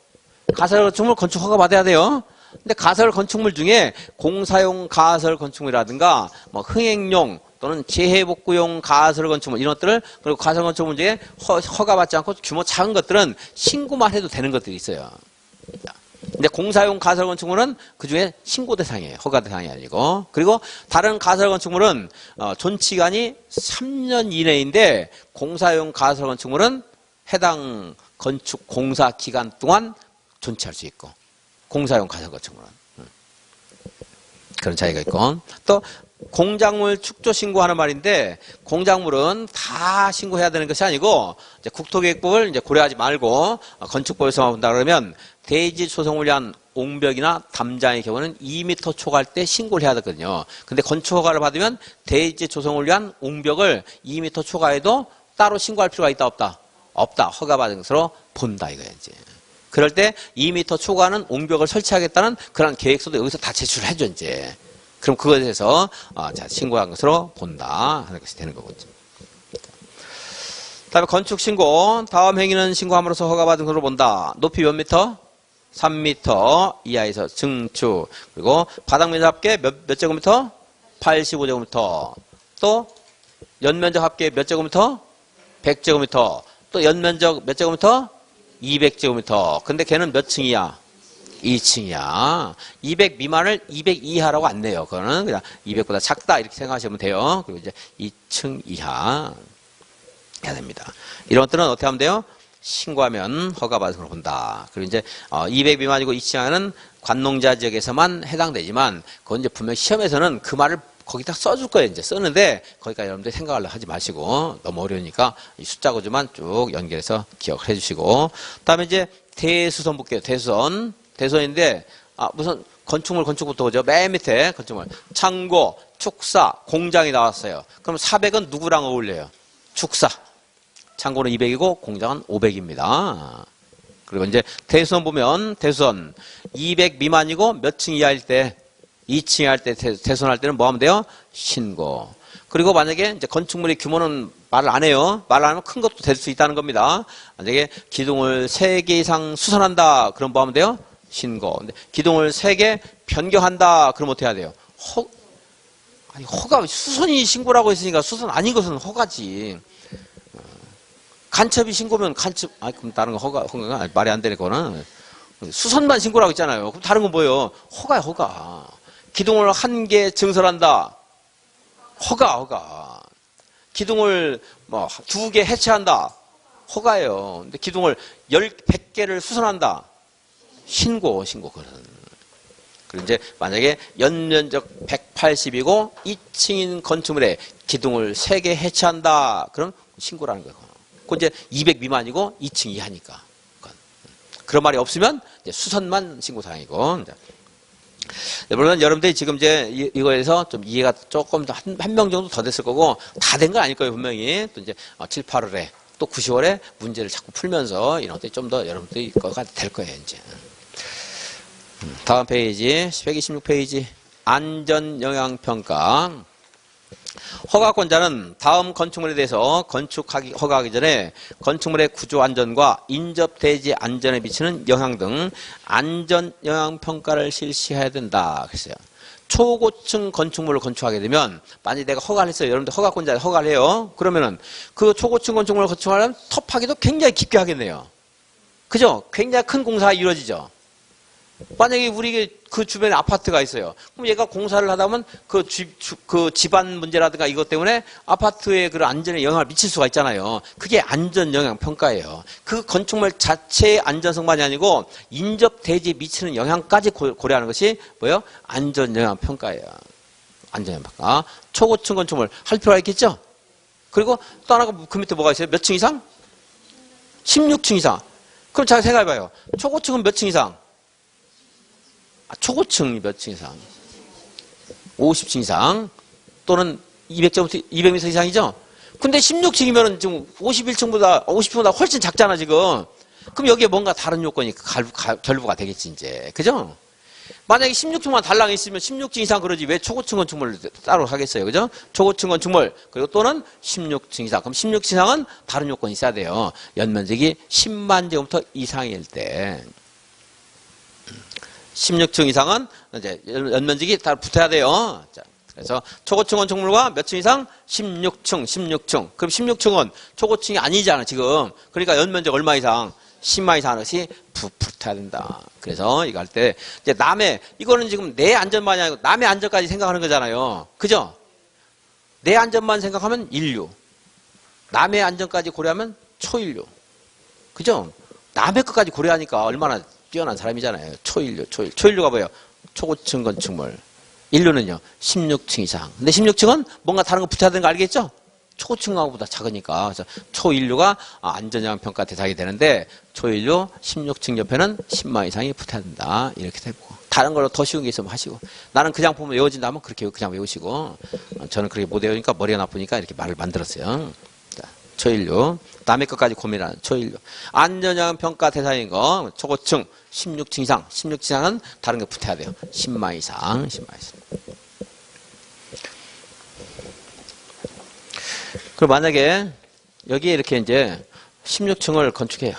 가설 건축물 건축 허가받아야 돼요. 근데 가설 건축물 중에 공사용 가설 건축물이라든가 뭐 흥행용 또는 재해복구용 가설 건축물 이런 것들을, 그리고 가설 건축물 중에 허가받지 않고 규모 작은 것들은 신고만 해도 되는 것들이 있어요. 근데 공사용 가설 건축물은 그 중에 신고 대상이에요. 허가 대상이 아니고. 그리고 다른 가설 건축물은 존치기간이 3년 이내인데, 공사용 가설 건축물은 해당 건축 공사 기간 동안 존치할 수 있고, 공사용 가설 건축물은 그런 차이가 있고, 또 공작물 축조 신고하는 말인데, 공작물은 다 신고해야 되는 것이 아니고, 이제 국토계획법을 이제 고려하지 말고 건축법에서만 본다 그러면 대지 조성을 위한 옹벽이나 담장의 경우는 2m 초과할 때 신고를 해야 되거든요. 근데 건축허가를 받으면 대지 조성을 위한 옹벽을 2m 초과해도 따로 신고할 필요가 있다 없다? 없다. 허가받은 것으로 본다 이거야지. 그럴 때 2m 초과하는 옹벽을 설치하겠다는 그런 계획서도 여기서 다 제출해줘 이제. 그럼 그거에 대해서 신고한 것으로 본다 하는 것이 되는 거거든요. 다음에 건축 신고. 다음 행위는 신고함으로써 허가받은 것으로 본다. 높이 몇 미터? 3m 이하에서 증축. 그리고 바닥 면적 합계 몇 제곱미터? 85제곱미터. 또 연면적 합계 몇 제곱미터? 100제곱미터. 또 연면적 몇 제곱미터? 200제곱미터. 근데 걔는 몇 층이야? 2층이야. 200 미만을 200 이하라고 안 내요. 그거는 그냥 200보다 작다 이렇게 생각하시면 돼요. 그리고 이제 2층 이하 해야 됩니다. 이런 것들은 어떻게 하면 돼요? 신고하면 허가받은 걸 본다. 그리고 이제 200 미만이고 2층 이하는 관농자 지역에서만 해당되지만, 그건 이제 분명 시험에서는 그 말을 거기다 써줄 거예요. 이제 쓰는데 거기까지 여러분들 생각을 하지 마시고, 너무 어려우니까 이 숫자 구조만 쭉 연결해서 기억을 해주시고, 그다음에 이제 대수선 볼게요. 대수선인데 무슨 건축부터 보죠. 맨 밑에 건축물 창고, 축사, 공장이 나왔어요. 그럼 400은 누구랑 어울려요? 축사. 창고는 200이고 공장은 500입니다. 그리고 이제 대수선 보면 대수선 200 미만이고 몇 층 이하일 때 2층 할 때 대수선할 때는 뭐 하면 돼요? 신고. 그리고 만약에 이제 건축물의 규모는 말을 안 해요. 말을 안 하면 큰 것도 될 수 있다는 겁니다. 만약에 기둥을 3개 이상 수선한다. 그럼 뭐 하면 돼요? 신고. 근데 기둥을 3개 변경한다. 그럼 어떻게 해야 돼요? 아니, 허가, 수선이 신고라고 했으니까 수선 아닌 것은 허가지. 간첩이 신고면 간첩, 그럼 다른 거 허가가 말이 안 되네, 그거는. 수선만 신고라고 했잖아요. 그럼 다른 건 뭐예요? 허가야, 허가. 기둥을 1개 증설한다. 허가. 기둥을 뭐 2개 해체한다. 허가예요. 근데 기둥을 100개를 수선한다. 신고, 그거는. 그리고 이제 만약에 연면적 180이고 2층인 건축물에 기둥을 3개 해체한다. 그럼 신고라는 거예요. 그 이제 200 미만이고 2층 이하니까. 그런 말이 없으면 이제 수선만 신고 사항이고. 물론 여러분들이 지금 이제 이거에서 좀 이해가 조금 한 명 정도 더 됐을 거고 다 된 건 아닐 거예요, 분명히. 또 이제 7, 8월에 또 9, 10월에 문제를 자꾸 풀면서 이런 것들이 좀 더 여러분들이 거가 될 거예요, 이제. 다음 페이지, 126페이지. 안전영향평가. 허가권자는 다음 건축물에 대해서 허가하기 전에 건축물의 구조 안전과 인접 대지 안전에 미치는 영향 등 안전 영향 평가를 실시해야 된다. 그랬어요. 초고층 건축물을 건축하게 되면 만약에 내가 허가를 했어요. 여러분들 허가권자 허가를 해요. 그러면은 그 초고층 건축물을 건축하려면 터파기도 굉장히 깊게 하겠네요. 그죠? 굉장히 큰 공사가 이루어지죠. 만약에 우리 그 주변에 아파트가 있어요. 그럼 얘가 공사를 하다 보면 그 집안 문제라든가 이것 때문에 아파트의 그 안전에 영향을 미칠 수가 있잖아요. 그게 안전 영향 평가예요. 그 건축물 자체의 안전성만이 아니고 인접 대지에 미치는 영향까지 고려하는 것이 뭐예요? 안전 영향 평가예요. 안전 영향 평가. 초고층 건축물 할 필요가 있겠죠? 그리고 또 하나가 그 밑에 뭐가 있어요? 몇 층 이상? 16층 이상. 그럼 잘 생각해 봐요. 초고층은 몇 층 이상? 초고층이 몇 층 이상? 50층 이상 또는 200m 이상이죠? 근데 16층이면 지금 50층보다 훨씬 작잖아, 지금. 그럼 여기에 뭔가 다른 요건이 결부가 되겠지, 이제. 그죠? 만약에 16층만 달랑 있으면 16층 이상 그러지 왜 초고층 건축물을 따로 하겠어요, 그죠? 초고층 건축물, 그리고 또는 16층 이상. 그럼 16층 이상은 다른 요건이 있어야 돼요. 연면적이 10만 제곱미터 이상일 때. 16층 이상은 이제 연면적이 다 붙어야 돼요. 자, 그래서 초고층 건축물과 몇 층 이상? 16층. 그럼 16층은 초고층이 아니잖아, 지금. 그러니까 연면적 얼마 이상? 10만 이상 하는 것이 붙어야 된다. 그래서 이거 할 때, 이제 이거는 지금 내 안전만이 아니고 남의 안전까지 생각하는 거잖아요. 그죠? 내 안전만 생각하면 인류. 남의 안전까지 고려하면 초인류. 그죠? 남의 것까지 고려하니까 얼마나 뛰어난 사람이잖아요. 초인류가 뭐예요? 초고층 건축물. 인류는요, 16층 이상. 근데 16층은 뭔가 다른 거 붙어야 되는 거 알겠죠? 초고층하고보다 작으니까. 그래서 초인류가 안전영향 평가 대상이 되는데, 초인류 16층 옆에는 10만 이상이 붙어야 된다. 이렇게 되고. 다른 걸로 더 쉬운 게 있으면 하시고. 나는 그냥 보면 외워진다면 그렇게 그냥 외우시고. 저는 그렇게 못 외우니까 머리가 나쁘니까 이렇게 말을 만들었어요. 자, 초인류. 남의 것까지 고민하는 초인류. 안전영향 평가 대상인 거, 초고층 16층 이상. 16층 이상은 다른 게 붙어야 돼요. 10만 이상. 그럼 만약에 여기에 이렇게 이제 16층을 건축해요.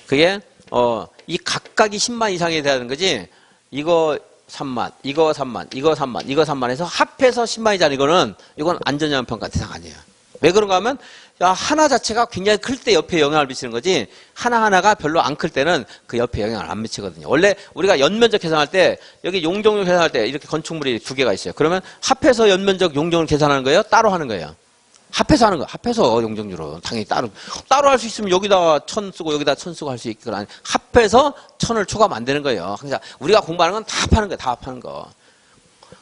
그게 이 각각이 10만 이상이 돼야 되는 거지. 이거 3만, 이거 3만, 이거 3만, 이거 3만 해서 합해서 10만이잖아. 이건 안전영향 평가 대상 아니에요. 왜 그런가 하면 하나 자체가 굉장히 클 때 옆에 영향을 미치는 거지 하나하나가 별로 안 클 때는 그 옆에 영향을 안 미치거든요. 원래 우리가 연면적 계산할 때 여기 용적률 계산할 때 이렇게 건축물이 2개가 있어요. 그러면 합해서 연면적 용적률 계산하는 거예요? 따로 하는 거예요? 합해서 하는 거예요. 합해서 용적률은 당연히 따로 할 수 있으면 여기다 1000 쓰고 여기다 1000 쓰고 할 수 있거나 합해서 1000을 초과하면 안 되는 거예요. 그러니까 우리가 공부하는 건 다 합하는 거예요. 다 합하는 거.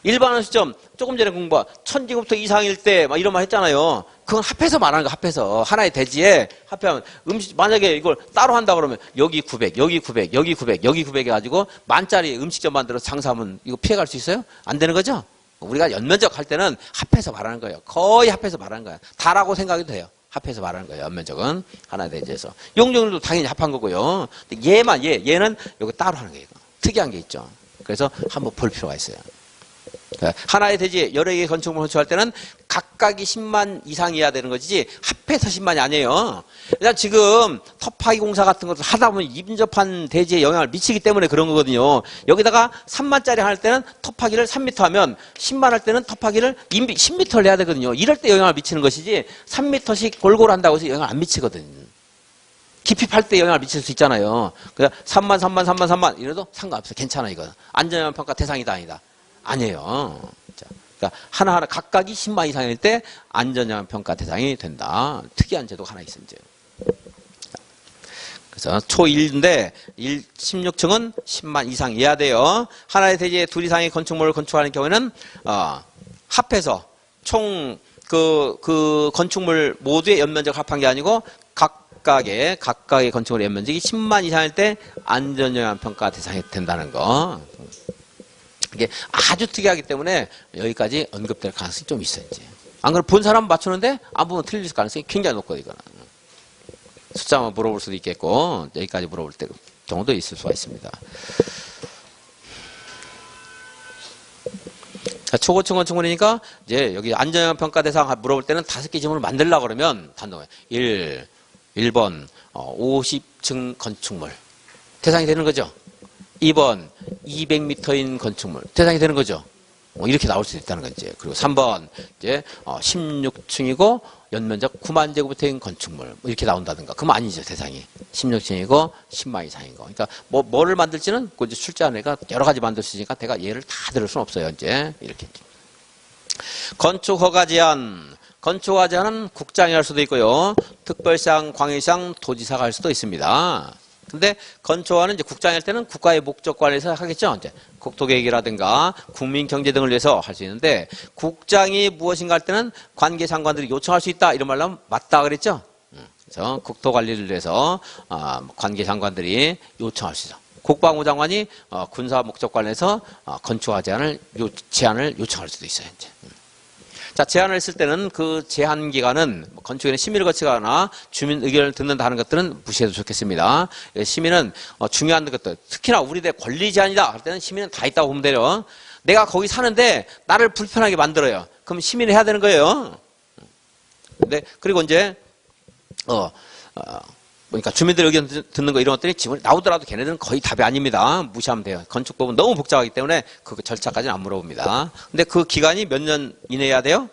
일반원 시점 조금 전에 1000제곱미터 이상일 때 막 이런 말 했잖아요. 그건 합해서 말하는 거. 합해서 하나의 대지에 합하면 만약에 이걸 따로 한다 그러면 여기 900, 여기 900, 여기 900, 여기 900 해가지고 만짜리 음식점 만들어서 장사하면 이거 피해갈 수 있어요? 안 되는 거죠? 우리가 연면적 할 때는 합해서 말하는 거예요. 거의 합해서 말하는 거예요. 다라고 생각해도 돼요. 합해서 말하는 거예요. 연면적은 하나에 대해서. 용적률도 당연히 합한 거고요. 근데 얘는 여기 따로 하는 거예요. 특이한 게 있죠. 그래서 한번 볼 필요가 있어요. 하나의 대지 여러 개의 건축물을 건축할 때는 각각이 10만 이상이어야 되는 거지 합해서 10만이 아니에요. 일단 지금 터파기 공사 같은 것을 하다 보면 인접한 대지에 영향을 미치기 때문에 그런 거거든요. 여기다가 3만짜리 할 때는 터파기를 3m 하면 10만 할 때는 터파기를 10m를 해야 되거든요. 이럴 때 영향을 미치는 것이지 3m씩 골고루 한다고 해서 영향을 안 미치거든요. 깊이 팔 때 영향을 미칠 수 있잖아요. 그래서 3만 이래도 상관없어. 괜찮아 이거. 안전영향 평가 대상이다 아니다. 아니에요. 자, 그러니까 하나하나 각각이 10만 이상일 때 안전영향 평가 대상이 된다. 특이한 제도가 하나 있어요. 이제. 그래서 초1인데 16층은 10만 이상이어야 돼요. 하나의 대지에 둘 이상의 건축물을 건축하는 경우에는 합해서 총 그 건축물 모두의 연면적 합한 게 아니고 각각의 건축물의 연면적이 10만 이상일 때 안전영향 평가 대상이 된다는 거. 이게 아주 특이하기 때문에 여기까지 언급될 가능성이 좀 있어요. 이제. 안 그러면 본 사람 맞추는데 안 보면 틀릴 가능성이 굉장히 높거든요. 이거는. 숫자만 물어볼 수도 있겠고 여기까지 물어볼 때 경우도 있을 수가 있습니다. 자, 초고층 건축물이니까 이제 여기 안전영향 평가 대상 물어볼 때는 5개 질문을 만들려고 그러면 단독에 1번 50층 건축물 대상이 되는 거죠. 2번 200m인 건축물 대상이 되는 거죠. 이렇게 나올 수 있다는 거지. 그리고 3번 이제 16층이고 연면적 9만 제곱미터인 건축물 이렇게 나온다든가. 그럼 아니죠 대상이. 16층이고 10만 이상인 거. 그러니까 뭐를 만들지는 그 이제 출제안에가 여러 가지 만들 수 있으니까 내가 얘를 다 들을 수는 없어요. 이제 이렇게. 건축 허가 제한. 건축 허가 제한은 국장이 할 수도 있고요. 특별시장, 광역시장, 도지사가 할 수도 있습니다. 근데 건축허가는 이제 국장이 할 때는 국가의 목적 관리에서 하겠죠. 이제 국토계획이라든가 국민 경제 등을 위해서 할 수 있는데 국장이 무엇인가 할 때는 관계 장관들이 요청할 수 있다 이런 말로 하면 맞다 그랬죠. 그래서 국토 관리를 위해서 관계 장관들이 요청할 수 있어. 국방부 장관이 군사 목적 관리에서 건축허가 제한을 요청할 수도 있어요. 이제. 자, 제안을 했을 때는 그 제한 기간은 건축위원회 심의를 거치거나 주민 의견을 듣는다 하는 것들은 무시해도 좋겠습니다. 심의는 중요한 것들, 특히나 우리대 권리 제한이다 할 때는 심의는 다 있다고 보면 돼요. 내가 거기 사는데 나를 불편하게 만들어요. 그럼 심의를 해야 되는 거예요. 근데 그리고 이제 그러니까 주민들 의견 듣는 거 이런 것들이 지금 나오더라도 걔네들은 거의 답이 아닙니다. 무시하면 돼요. 건축법은 너무 복잡하기 때문에 그 절차까지는 안 물어봅니다. 근데 그 기간이 몇 년 이내 해야 돼요?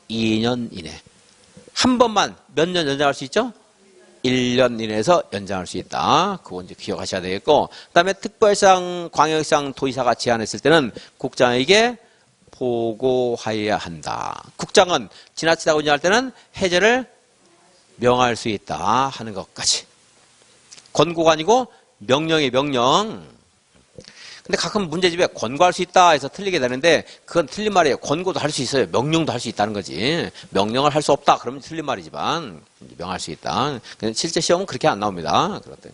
2년 이내. 한 번만 몇 년 연장할 수 있죠? 1년 이내에서 연장할 수 있다. 그거 이제 기억하셔야 되겠고. 그 다음에 특별시장, 광역시장, 도지사가 제안했을 때는 국장에게 보고하여야 한다. 국장은 지나치다 운영할 때는 해제를 명할 수 있다 하는 것까지. 권고가 아니고 명령이 명령. 근데 가끔 문제집에 권고할 수 있다 해서 틀리게 되는데 그건 틀린 말이에요. 권고도 할 수 있어요. 명령도 할 수 있다는 거지. 명령을 할 수 없다 그러면 틀린 말이지만 명할 수 있다. 실제 시험은 그렇게 안 나옵니다. 그렇더니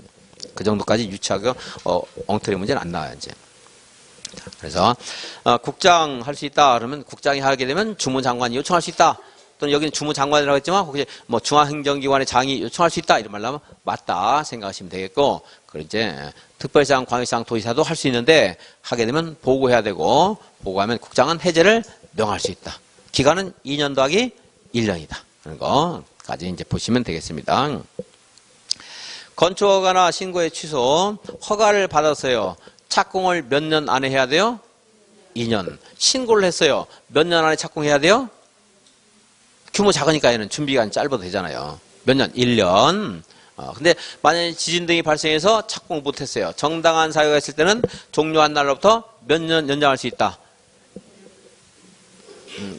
그 정도까지 유치하고 엉터리 문제는 안 나와요. 이제. 그래서 국장 할 수 있다 그러면 국장이 하게 되면 주무장관이 요청할 수 있다. 또는 여기는 주무장관이라고 했지만 혹시 뭐 중앙행정기관의 장이 요청할 수 있다 이런 말로 하면 맞다 생각하시면 되겠고, 그리고 이제 특별시장, 광역시장, 도지사도 할 수 있는데 하게 되면 보고해야 되고, 보고하면 국장은 해제를 명할 수 있다. 기간은 2년 더하기 1년이다. 그런 거까지 이제 보시면 되겠습니다. 건축허가나 신고의 취소, 허가를 받았어요. 착공을 몇 년 안에 해야 돼요? 2년. 신고를 했어요. 몇 년 안에 착공해야 돼요? 규모 작으니까 얘는 준비기간이 짧아도 되잖아요. 몇 년? 1년. 근데 만약에 지진 등이 발생해서 착공 못했어요. 정당한 사유가 있을 때는 종료한 날로부터 몇 년 연장할 수 있다.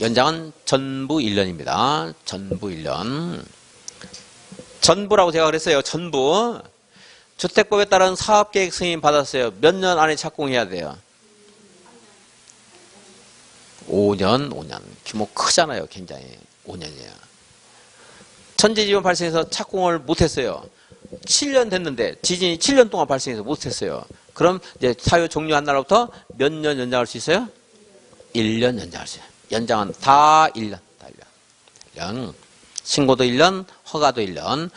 연장은 전부 1년입니다. 전부 1년. 전부라고 제가 그랬어요. 전부. 주택법에 따른 사업계획 승인 받았어요. 몇 년 안에 착공해야 돼요? 5년. 규모 크잖아요. 굉장히. 5년이에요. 천재지변 발생해서 착공을 못했어요. 7년 됐는데 지진이 7년 동안 발생해서 못했어요. 그럼 이제 사유 종료한 날로부터 몇 년 연장할 수 있어요? 1년 연장할 수 있어요. 연장은 다 1년. 다 1년. 신고도 1년, 허가도 1년,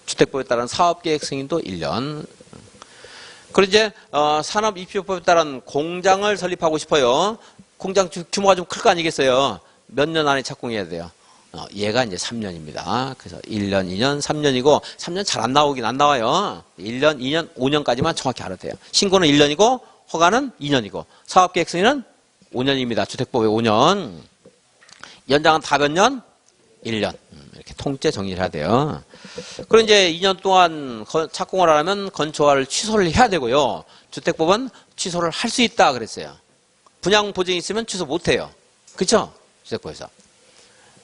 주택법에 따른 사업계획 승인도 1년. 그리고 이제 산업입주법에 따른 공장을 설립하고 싶어요. 공장 규모가 좀 클 거 아니겠어요. 몇 년 안에 착공해야 돼요. 얘가 이제 3년입니다. 그래서 1년, 2년, 3년이고 3년 잘 안 나오긴 안 나와요. 1년, 2년, 5년까지만 정확히 알아도 돼요. 신고는 1년이고 허가는 2년이고 사업계획 승인은 5년입니다. 주택법에 5년. 연장은 다 몇 년? 1년. 이렇게 통째 정리를 해야 돼요. 그리고 이제 2년 동안 착공을 안 하면 건축허가를 취소를 해야 되고요. 주택법은 취소를 할 수 있다 그랬어요. 분양 보증이 있으면 취소 못 해요. 그렇죠? 주택법에서.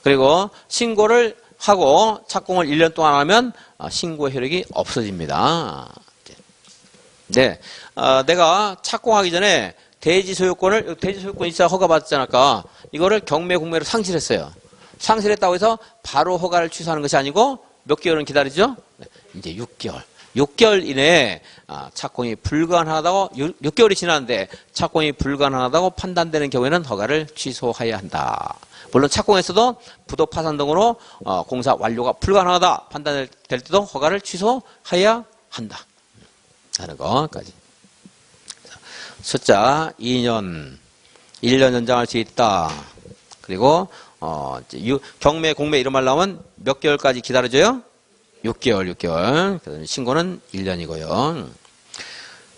그리고 신고를 하고 착공을 1년 동안 하면 신고 효력이 없어집니다. 네, 내가 착공하기 전에 대지 소유권 있어 허가 받았잖아. 아까 이거를 경매 공매로 상실했어요. 상실했다고 해서 바로 허가를 취소하는 것이 아니고 몇 개월은 기다리죠? 이제 6개월. 6개월 이내에 착공이 불가능하다고 6개월이 지났는데 착공이 불가능하다고 판단되는 경우에는 허가를 취소해야 한다. 물론 착공했어도 부도 파산 등으로 공사 완료가 불가능하다 판단될 때도 허가를 취소해야 한다 하는 것까지. 숫자 2년, 1년 연장할 수 있다. 그리고 경매, 공매 이런 말 나오면 몇 개월까지 기다려줘요? 6개월. 신고는 1년이고요.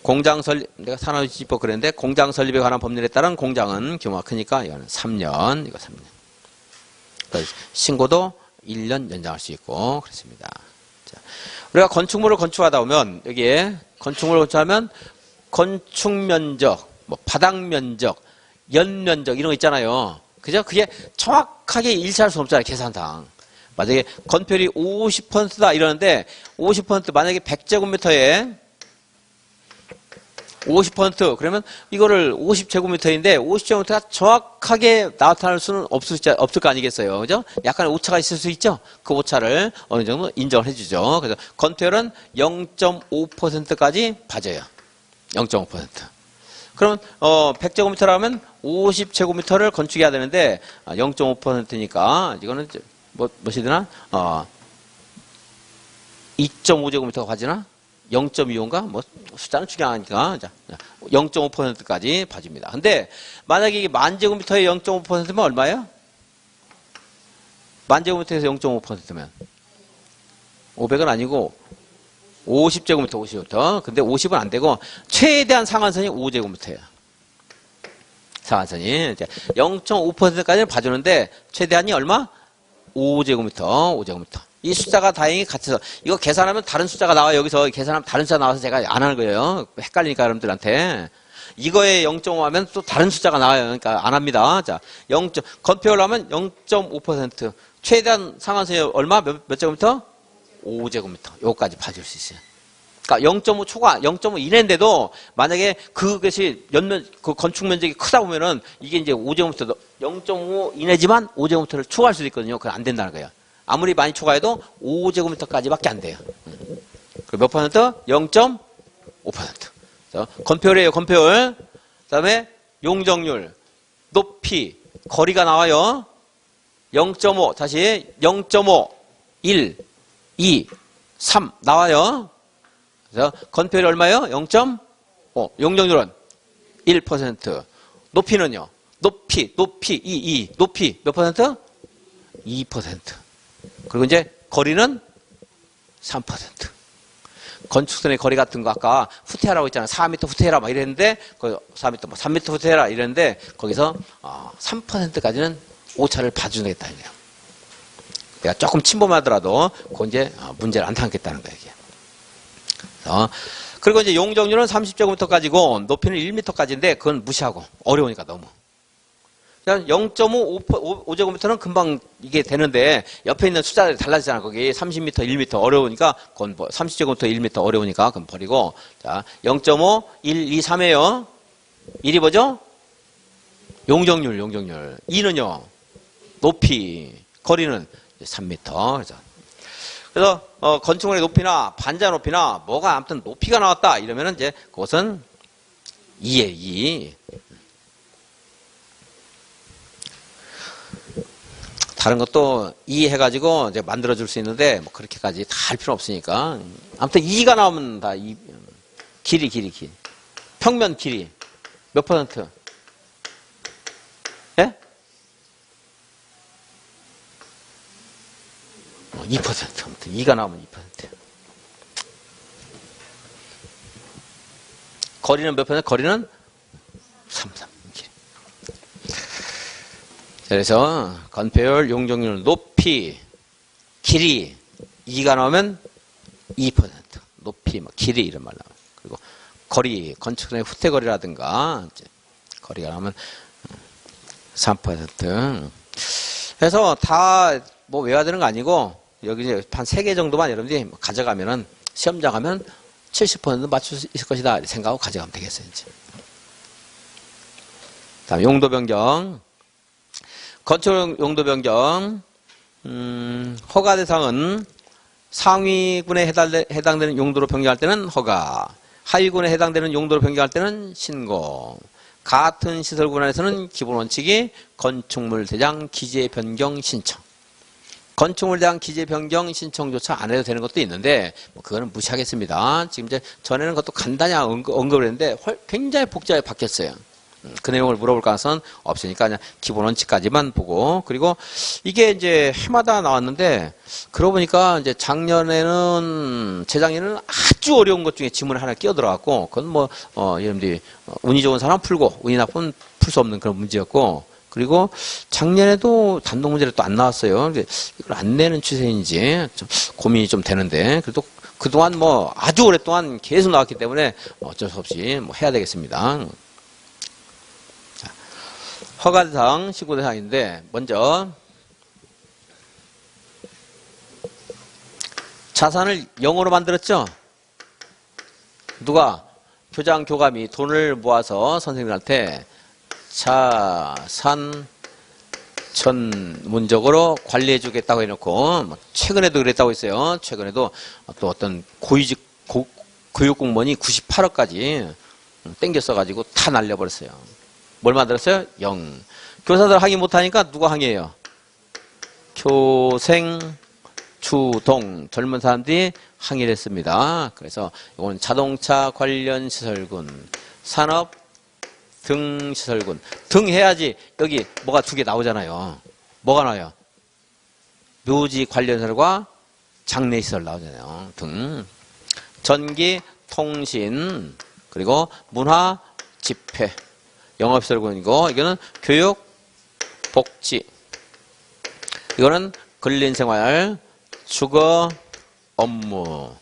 공장 설립, 내가 산업지법 그랬는데 공장 설립에 관한 법률에 따른 공장은 규모가 크니까 이거는 3년, 이거 3년. 신고도 1년 연장할 수 있고 그렇습니다. 자, 우리가 건축물을 건축하다 보면 여기에 건축물을 건축하면 건축 면적, 뭐 바닥 면적, 연 면적 이런 거 있잖아요. 그죠? 그게 정확하게 일치할 수 없잖아요. 계산상. 만약에 건폐율이 50%다 이러는데 50% 만약에 100제곱미터에 50% 그러면 이거를 50제곱미터인데 50제곱미터가 정확하게 나타날 수는 없을 거 아니겠어요. 그죠? 약간의 오차가 있을 수 있죠? 그 오차를 어느 정도 인정을 해주죠. 그래서 건폐율은 0.5%까지 봐줘요. 0.5%. 그러면 100제곱미터라면 50제곱미터를 건축해야 되는데 0.5%니까 이거는 몇이 되나? 2.5제곱미터가 가지나? 0.25인가? 뭐 숫자는 중요하니까 0.5%까지 봐줍니다. 근데 만약에 이게 만제곱미터에 0.5%면 얼마예요? 만제곱미터에서 0.5%면 500은 아니고 50제곱미터 50제곱미터. 근데 50은 안 되고 최대한 상한선이 5제곱미터예요. 상한선이 0.5%까지는 봐주는데 최대한이 얼마? 5제곱미터. 이 숫자가 다행히 같아서 이거 계산하면 다른 숫자가 나와요. 여기서 계산하면 다른 숫자 나와서 제가 안 하는 거예요. 헷갈리니까 여러분들한테. 이거에 0.5 하면 또 다른 숫자가 나와요. 그러니까 안 합니다. 자, 건폐율 하면 0.5%. 최대한 상한선이 얼마? 몇 제곱미터? 5제곱미터. 요거까지 봐줄 수 있어요. 그러니까 0.5 초과, 0.5 이내인데도 만약에 그것이 그 건축 면적이 크다 보면은 이게 이제 5제곱미터, 0.5 이내지만 5제곱미터를 초과할 수도 있거든요. 그건 안 된다는 거예요. 아무리 많이 초과해도 5제곱미터까지밖에 안 돼요. 몇 퍼센트? 0.5%. 건폐율이에요, 건폐율. 그 다음에 용적률, 높이, 거리가 나와요. 0.5, 다시 0.5, 1, 2, 3 나와요. 그래서 건폐율이 얼마예요? 0.5. 용적률은 1%. 높이는요? 높이, 2, 높이 몇 퍼센트? 2%. 그리고 이제 거리는 3%. 건축선의 거리 같은 거 아까 후퇴하라고 했잖아요. 4m 후퇴해라 막 이랬는데 4m, 3m 후퇴해라 이랬는데 거기서 3%까지는 오차를 봐주겠다 이래요. 내가 조금 침범하더라도 그건 이제 문제를 안 삼겠다는 거예요. 이게. 그리고 이제 용적률은 30제곱미터까지고 높이는 1m까지인데 그건 무시하고 어려우니까 너무. 0.5제곱미터는 금방 이게 되는데 옆에 있는 숫자들이 달라지잖아. 거기 30m, 1m 어려우니까 그건 30제곱미터 1m 어려우니까 그건 버리고 자 0.5, 1, 2, 3이에요. 1이 뭐죠? 용적률. 2는요. 높이. 거리는 3m. 그래서 건축물의 높이나 반자 높이나 뭐가 아무튼 높이가 나왔다 이러면은 이제 그것은 2에 2. 다른 것도 이해해가지고 이제 만들어줄 수 있는데, 뭐 그렇게까지 다 할 필요 없으니까. 아무튼 2가 나오면 다 길이. 평면 길이. 몇 퍼센트? 예? 2%. 아무튼 2가 나오면 2%. 거리는 몇 퍼센트? 거리는 3. 그래서 건폐율, 용적률, 높이, 길이 2가 나오면 2%. 높이, 뭐 길이 이런 말 나와요. 그리고 거리, 건축의 후퇴거리라든가 거리가 나오면 3%. 그래서 다 뭐 외워야 되는 거 아니고 여기 이제 한 3개 정도만 여러분들이 가져가면은 시험장 가면 70% 맞출 수 있을 것이다 생각하고 가져가면 되겠어요. 이제. 다음 용도 변경. 건축 용도 변경. 허가 대상은 상위군에 해당되는 용도로 변경할 때는 허가, 하위군에 해당되는 용도로 변경할 때는 신고. 같은 시설군 안에서는 기본 원칙이 건축물 대장 기재 변경 신청. 건축물 대장 기재 변경 신청조차 안 해도 되는 것도 있는데 뭐 그거는 무시하겠습니다. 지금 이제 전에는 그것도 간단히 언급을 했는데 굉장히 복잡하게 바뀌었어요. 그 내용을 물어볼 가능성은 없으니까 그냥 기본 원칙까지만 보고, 그리고 이게 이제 해마다 나왔는데 그러고 보니까 이제 작년에는 재작년에는 아주 어려운 것 중에 지문을 하나 끼어 들어갔고, 그건 뭐 여러분들이 운이 좋은 사람 풀고 운이 나쁜 풀 수 없는 그런 문제였고, 그리고 작년에도 단독 문제를 또 안 나왔어요. 이걸 안 내는 추세인지 좀 고민이 좀 되는데, 그래도 그동안 뭐 아주 오랫동안 계속 나왔기 때문에 어쩔 수 없이 뭐 해야 되겠습니다. 허가 대상, 신고 대상인데, 먼저 자산을 0으로 만들었죠? 누가? 교장, 교감이 돈을 모아서 선생님들한테 자산 전문적으로 관리해 주겠다고 해놓고, 최근에도 그랬다고 했어요. 최근에도 또 어떤 고위직 교육공무원이 98억까지 땡겨 써가지고 다 날려버렸어요. 뭘 만들었어요? 0. 교사들 항의 못하니까 누가 항의해요? 교생, 주동, 젊은 사람들이 항의를 했습니다. 그래서 이건 자동차 관련 시설군, 산업 등 시설군. 등 해야지 여기 뭐가 2개 나오잖아요. 뭐가 나와요? 묘지 관련 시설과 장례 시설 나오잖아요. 등. 전기, 통신, 그리고 문화, 집회. 영업시설군이고, 이거는 교육, 복지. 이거는 근린생활, 주거, 업무.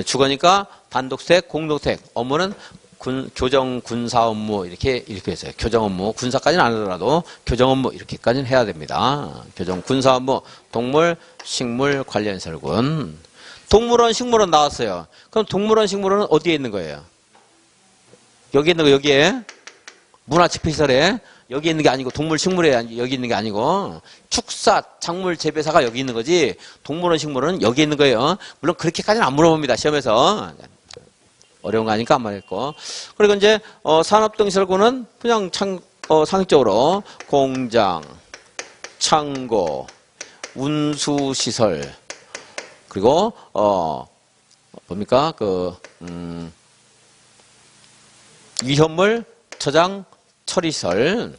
주거니까 단독주택, 공동주택. 업무는 교정, 군사 업무 이렇게 했어요. 교정 업무, 군사까지는 안 하더라도 교정 업무 이렇게까지는 해야 됩니다. 교정, 군사 업무, 동물, 식물 관련 시설군. 동물원, 식물원 나왔어요. 그럼 동물원, 식물원은 어디에 있는 거예요? 여기 있는 거, 여기에? 문화집회시설에 여기 있는 게 아니고, 동물 식물에 여기 있는 게 아니고, 축사 작물 재배사가 여기 있는 거지, 동물원 식물은 여기 있는 거예요. 물론 그렇게까지는 안 물어봅니다, 시험에서. 어려운 거 아니까 안 말했고. 그리고 이제 산업 등 시설군은 그냥 상식적으로 공장, 창고, 운수시설, 그리고 뭡니까 위험물 저장 처리시설,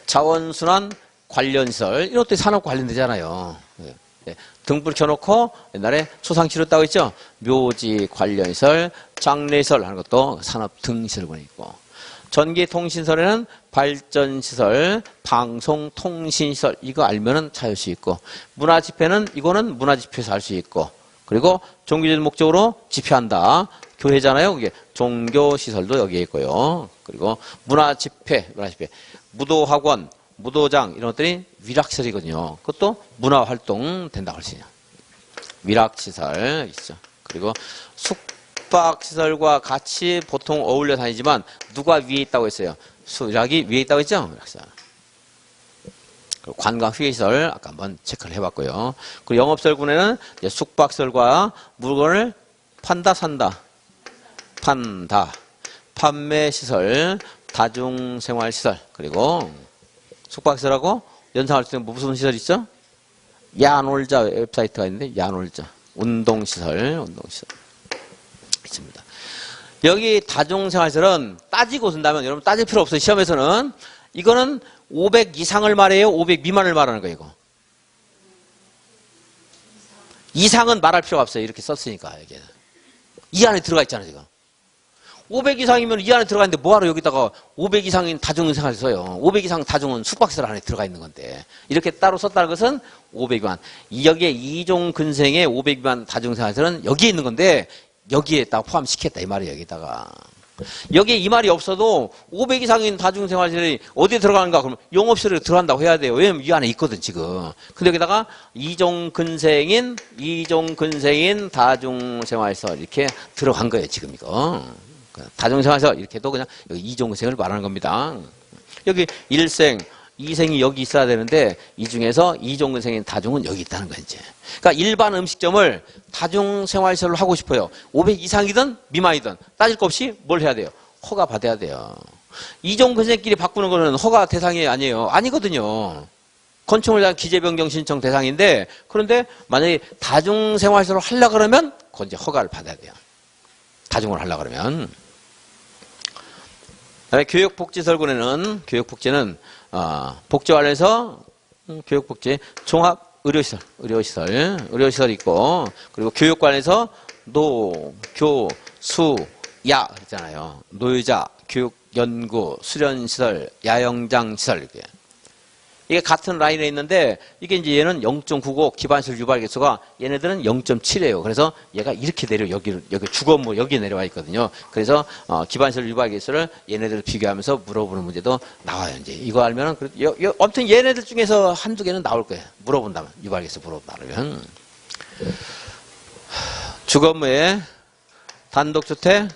자원순환 관련시설, 이런 것들이 산업 관련되잖아요. 등불 켜놓고 옛날에 초상치료 따고 있죠. 묘지 관련시설, 장례시설 하는 것도 산업 등시설군에 있고, 전기통신시설에는 발전시설, 방송통신시설 이거 알면은 찾을 수 있고, 문화집회는 이거는 문화집회에서 할 수 있고, 그리고 종교적 목적으로 집회한다. 교회잖아요. 그게 종교시설도 여기에 있고요. 그리고 문화집회, 무도학원, 무도장 이런 것들이 위락시설이거든요. 그것도 문화활동 된다고 할 수 있냐. 위락시설 있죠. 그리고 숙박시설과 같이 보통 어울려 다니지만 누가 위에 있다고 했어요? 위락이 위에 있다고 했죠? 위락시설. 관광휴게시설 아까 한번 체크를 해봤고요. 그리고 영업시설군에는 숙박시설과 물건을 판다 산다. 판다. 판매시설, 다중생활시설, 그리고 숙박시설하고 연상할 수 있는 무슨 시설 있죠? 야놀자 웹사이트가 있는데, 야놀자. 운동시설. 있습니다. 여기 다중생활시설은 따지고 쓴다면, 여러분 따질 필요 없어요. 시험에서는. 이거는 500 이상을 말해요? 500 미만을 말하는 거예요, 이거. 이상은 말할 필요가 없어요. 이렇게 썼으니까, 여기는. 이 안에 들어가 있잖아요, 지금. 500 이상이면 이 안에 들어가 있는데 뭐하러 여기다가 500 이상인 다중생활을 써요. 500 이상 다중은 숙박시설 안에 들어가 있는 건데. 이렇게 따로 썼다는 것은 500 미만. 여기에 이종 근생의 500 미만 다중생활시설은 여기에 있는 건데, 여기에 딱 포함시켰다, 이 말이에요, 여기다가. 여기에 이 말이 없어도 500 이상인 다중생활시설이 어디에 들어가는가? 그러면 용업시설에 들어간다고 해야 돼요. 왜냐면 이 안에 있거든, 지금. 근데 여기다가 이종 근생인 다중생활시설 이렇게 들어간 거예요, 지금 이거. 다중생활시설 이렇게도 그냥 여기 이종 근생을 말하는 겁니다. 여기 1생, 2생이 여기 있어야 되는데 이 중에서 이종 근생인 다중은 여기 있다는 거예요, 이제. 그러니까 일반 음식점을 다중생활시설로 하고 싶어요. 500 이상이든 미만이든 따질 것 없이 뭘 해야 돼요? 허가 받아야 돼요. 이종 근생끼리 바꾸는 거는 허가 대상이 아니에요. 아니거든요. 건축물 대한 기재 변경 신청 대상인데, 그런데 만약에 다중생활시설로 하려고 그러면 그건 이제 허가를 받아야 돼요. 다중을 하려고 그러면. 그다음에 교육복지설군에는, 교육복지는 복지 관련해서 교육복지 종합 의료시설 있고, 그리고 교육 관련해서 노, 교, 수, 야 있잖아요. 노유자, 교육, 연구, 수련시설, 야영장시설 이렇게. 이게 같은 라인에 있는데, 이게 이제 얘는 0.95 기반시설 유발 개수가 얘네들은 0.7이에요. 그래서 얘가 이렇게 여기 주거무 여기 내려와 있거든요. 그래서 기반시설 유발 개수를 얘네들 비교하면서 물어보는 문제도 나와요. 이제 이거 알면은 아무튼 얘네들 중에서 한두 개는 나올 거예요. 물어본다면, 유발 개수 물어본다면. 주거무에 단독주택,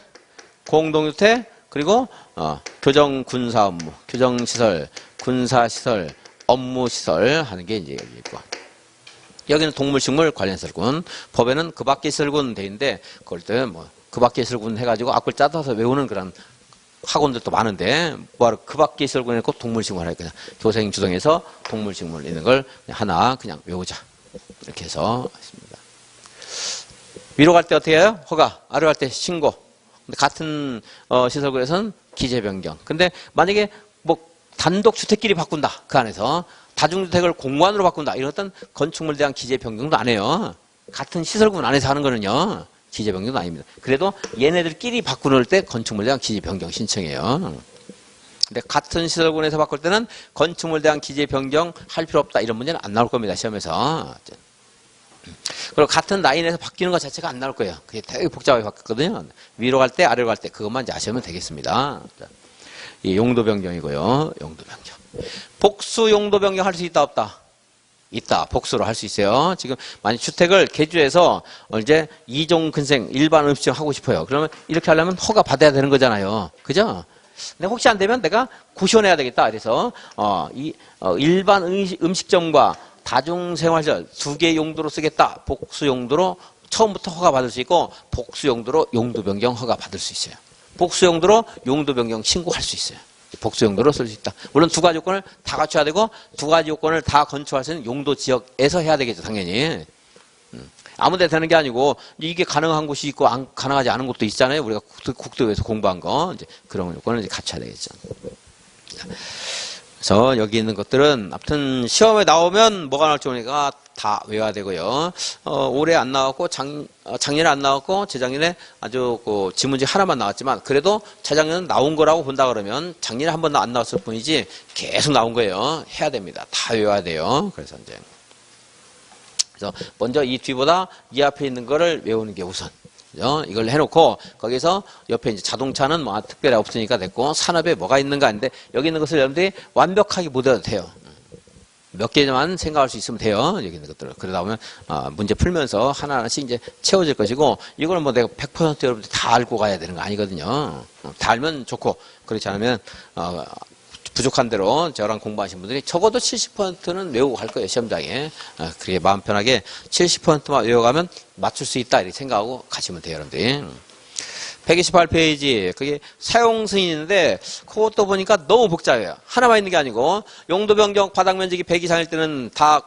공동주택, 그리고 교정 군사 업무, 교정시설, 군사시설, 업무시설 하는 게 이제 여기 있고. 여기는 동물식물 관련설군. 법에는 그 밖의 설군 돼 있는데, 그럴 때 뭐, 그 밖의 설군 해가지고 악을 짜서 외우는 그런 학원들도 많은데, 뭐하러 그 밖의 설군 해놓고 동물식물 하니까 그냥 교생 주동에서 동물식물 있는 걸 하나 그냥 외우자. 이렇게 해서 있습니다. 위로 갈 때 어떻게 해요? 허가. 아래로 갈 때 신고. 근데 같은 시설군에서는 기재 변경. 근데 만약에 단독 주택끼리 바꾼다. 그 안에서 다중주택을 공무원으로 바꾼다. 이런 어떤 건축물에 대한 기재 변경도 안 해요. 같은 시설군 안에서 하는 거는요. 기재 변경도 아닙니다. 그래도 얘네들끼리 바꾸는 때 건축물에 대한 기재 변경 신청해요. 근데 같은 시설군에서 바꿀 때는 건축물에 대한 기재 변경 할 필요 없다. 이런 문제는 안 나올 겁니다. 시험에서. 그리고 같은 라인에서 바뀌는 것 자체가 안 나올 거예요. 그게 되게 복잡하게 바뀌었거든요. 위로 갈 때, 아래로 갈 때 그것만 이제 아시면 되겠습니다. 이 용도 변경이고요. 용도 변경. 복수 용도 변경 할 수 있다 없다? 있다. 복수로 할 수 있어요. 지금 만약 주택을 개조해서 이제 이종 근생 일반 음식점 하고 싶어요. 그러면 이렇게 하려면 허가 받아야 되는 거잖아요. 그죠? 근데 혹시 안 되면 내가 구시원해야 되겠다. 그래서 일반 음식점과 다중생활시설 두 개 용도로 쓰겠다. 복수 용도로 처음부터 허가 받을 수 있고, 복수 용도로 용도 변경 허가 받을 수 있어요. 복수 용도로 용도 변경 신고할 수 있어요. 복수 용도로 쓸 수 있다. 물론 두 가지 요건을 다 갖춰야 되고, 두 가지 요건을 다 건축할 수 있는 용도 지역에서 해야 되겠죠, 당연히. 아무 데 되는 게 아니고, 이게 가능한 곳이 있고, 가능하지 않은 곳도 있잖아요. 우리가 국도에서 공부한 거. 이제 그런 요건을 이제 갖춰야 되겠죠. 그래서 여기 있는 것들은, 아무튼 시험에 나오면 뭐가 나올지 모르니까 다 외워야 되고요. 올해 안 나왔고, 작년에 안 나왔고, 재작년에 아주 지문지 하나만 나왔지만, 그래도 재작년은 나온 거라고 본다 그러면 작년에 한 번도 안 나왔을 뿐이지 계속 나온 거예요. 해야 됩니다. 다 외워야 돼요. 그래서 이제. 그래서 먼저 이 뒤보다 이 앞에 있는 거를 외우는 게 우선. 이걸 해놓고, 거기서 옆에 이제 자동차는 뭐 특별히 없으니까 됐고, 산업에 뭐가 있는가 하는데, 여기 있는 것을 여러분들이 완벽하게 못 외워도 돼요. 몇 개만 생각할 수 있으면 돼요. 여기 있는 것들을. 그러다 보면, 문제 풀면서 하나하나씩 이제 채워질 것이고, 이거는 뭐 내가 100% 여러분들이 다 알고 가야 되는 거 아니거든요. 다 알면 좋고, 그렇지 않으면, 부족한 대로 저랑 공부하신 분들이 적어도 70%는 외우고 갈 거예요, 시험장에. 그렇게 마음 편하게 70%만 외워가면 맞출 수 있다, 이렇게 생각하고 가시면 돼요, 여러분들이. 128페이지. 그게 사용 승인인데, 그것도 보니까 너무 복잡해요. 하나만 있는 게 아니고, 용도 변경 바닥 면적이 100 이상일 때는 다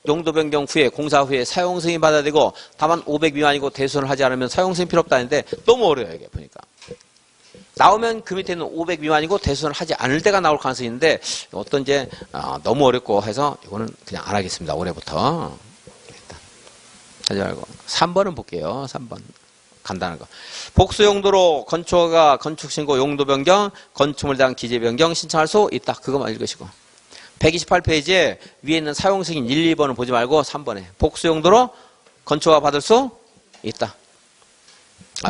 용도 변경 후에, 공사 후에 사용 승인 받아야 되고, 다만 500 미만이고 대수를 하지 않으면 사용 승인 필요 없다는데, 너무 어려워요, 이게 보니까. 나오면 그 밑에는 500 미만이고 대수를 하지 않을 때가 나올 가능성이 있는데, 어떤 이제, 너무 어렵고 해서, 이거는 그냥 안 하겠습니다, 올해부터. 일단. 하지 말고. 3번은 볼게요, 3번. 간단한 거. 복수 용도로 건축허가, 건축신고 용도 변경, 건축물에 대한 기재 변경 신청할 수 있다. 그거만 읽으시고. 128페이지에 위에 있는 사용 승인 1, 2번은 보지 말고 3번에 복수 용도로 건축허가 받을 수 있다.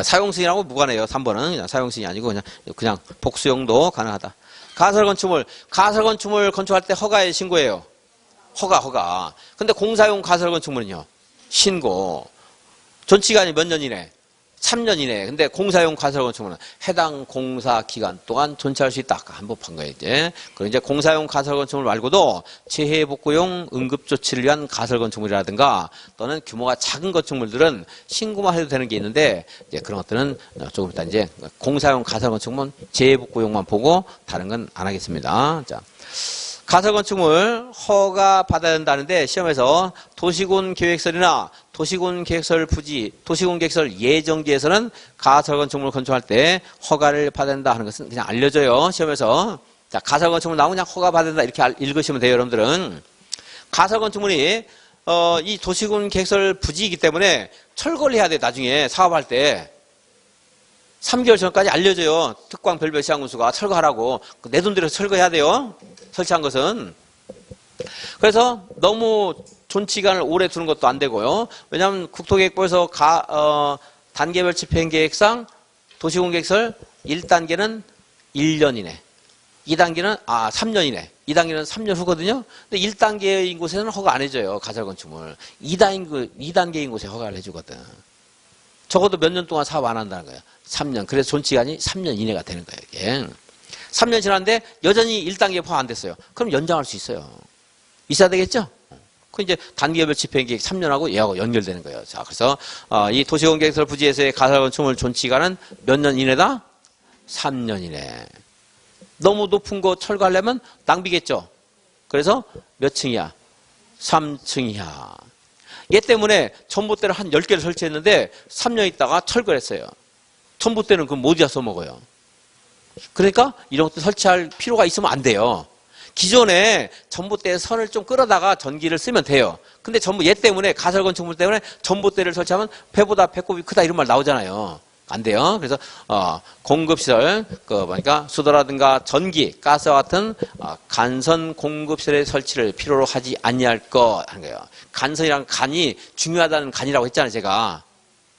사용 승인하고 무관해요. 3번은 그냥 사용 승인이 아니고 그냥 복수 용도 가능하다. 가설 건축물 건축할 때 허가에 신고해요. 허가. 근데 공사용 가설 건축물은요. 신고. 존치기간이 몇 년 이내? 3년 이내. 근데 공사용 가설 건축물은 해당 공사 기간 동안 존치할 수 있다. 아까 한번 본 거예요, 이제. 그리고 이제 공사용 가설 건축물 말고도 재해복구용 응급조치를 위한 가설 건축물이라든가 또는 규모가 작은 건축물들은 신고만 해도 되는 게 있는데 이제 그런 것들은 조금 이따 이제 공사용 가설 건축물은 재해복구용만 보고 다른 건 안 하겠습니다. 자. 가설 건축물 허가 받아야 된다는데 시험에서 도시군 계획설이나 도시군 계획설 부지, 도시군 계획설 예정지에서는 가설 건축물 건축할 때 허가를 받아야 된다 하는 것은 그냥 알려줘요. 시험에서. 자, 가설 건축물 나오면 그냥 허가 받아야 된다 이렇게 읽으시면 돼요, 여러분들은. 가설 건축물이 이 도시군 계획설 부지이기 때문에 철거를 해야 돼, 나중에 사업할 때. 3개월 전까지 알려줘요. 특광 별별 시행군수가 철거하라고. 내 돈 들여서 철거해야 돼요. 설치한 것은. 그래서 너무 존치기간을 오래 두는 것도 안 되고요. 왜냐하면 국토계획부에서 단계별 집행계획상 도시공계획설 1단계는 1년 이내, 2단계는 3년 이내, 2단계는 3년 후거든요. 근데 1단계인 곳에는 허가 안 해줘요. 가설건축물. 2단계인 곳에 허가를 해주거든. 적어도 몇 년 동안 사업 안 한다는 거예요. 3년. 그래서 존치기간이 3년 이내가 되는 거예요. 이게. 3년 지났는데 여전히 1단계 포함 안 됐어요. 그럼 연장할 수 있어요. 있어야 되겠죠? 그 이제 단계별 집행계획 3년하고 얘하고 연결되는 거예요. 자, 그래서 이 도시공계획설 부지에서의 가설건축물 존치기간은 몇 년 이내다? 3년 이내. 너무 높은 거 철거하려면 낭비겠죠? 그래서 몇 층이야? 3층 이하. 얘 때문에 전봇대를 한 10개를 설치했는데 3년 있다가 철거를 했어요. 전봇대는 그럼 어디다 써먹어요? 그러니까 이런 것도 설치할 필요가 있으면 안 돼요. 기존에 전봇대 선을 좀 끌어다가 전기를 쓰면 돼요. 근데 전부 얘 때문에 가설건축물 때문에 전봇대를 설치하면 배보다 배꼽이 크다 이런 말 나오잖아요. 안 돼요. 그래서 공급시설 그러니까 수도라든가 전기, 가스와 같은 간선 공급시설의 설치를 필요로 하지 아니할 것 하는 거예요. 간선이랑 간이 중요하다는 간이라고 했잖아요, 제가.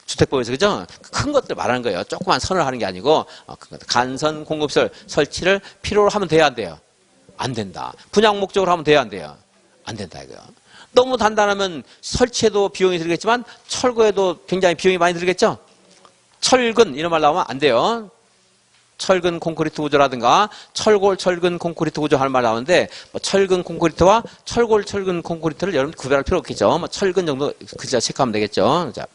주택법에서 그죠? 큰 것들 말하는 거예요. 조그만 선을 하는 게 아니고 간선 공급시설 설치를 필요로 하면 돼야 안 돼요? 안 된다. 분양 목적으로 하면 돼야 안 돼요? 안 된다 이거요. 너무 단단하면 설치해도 비용이 들겠지만 철거해도 굉장히 비용이 많이 들겠죠? 철근 이런 말 나오면 안 돼요. 철근 콘크리트 구조라든가 철근 콘크리트 구조 하는 말 나오는데 철근 콘크리트와 철근 콘크리트를 여러분 구별할 필요 없겠죠. 철근 정도 글자 체크하면 되겠죠. 자,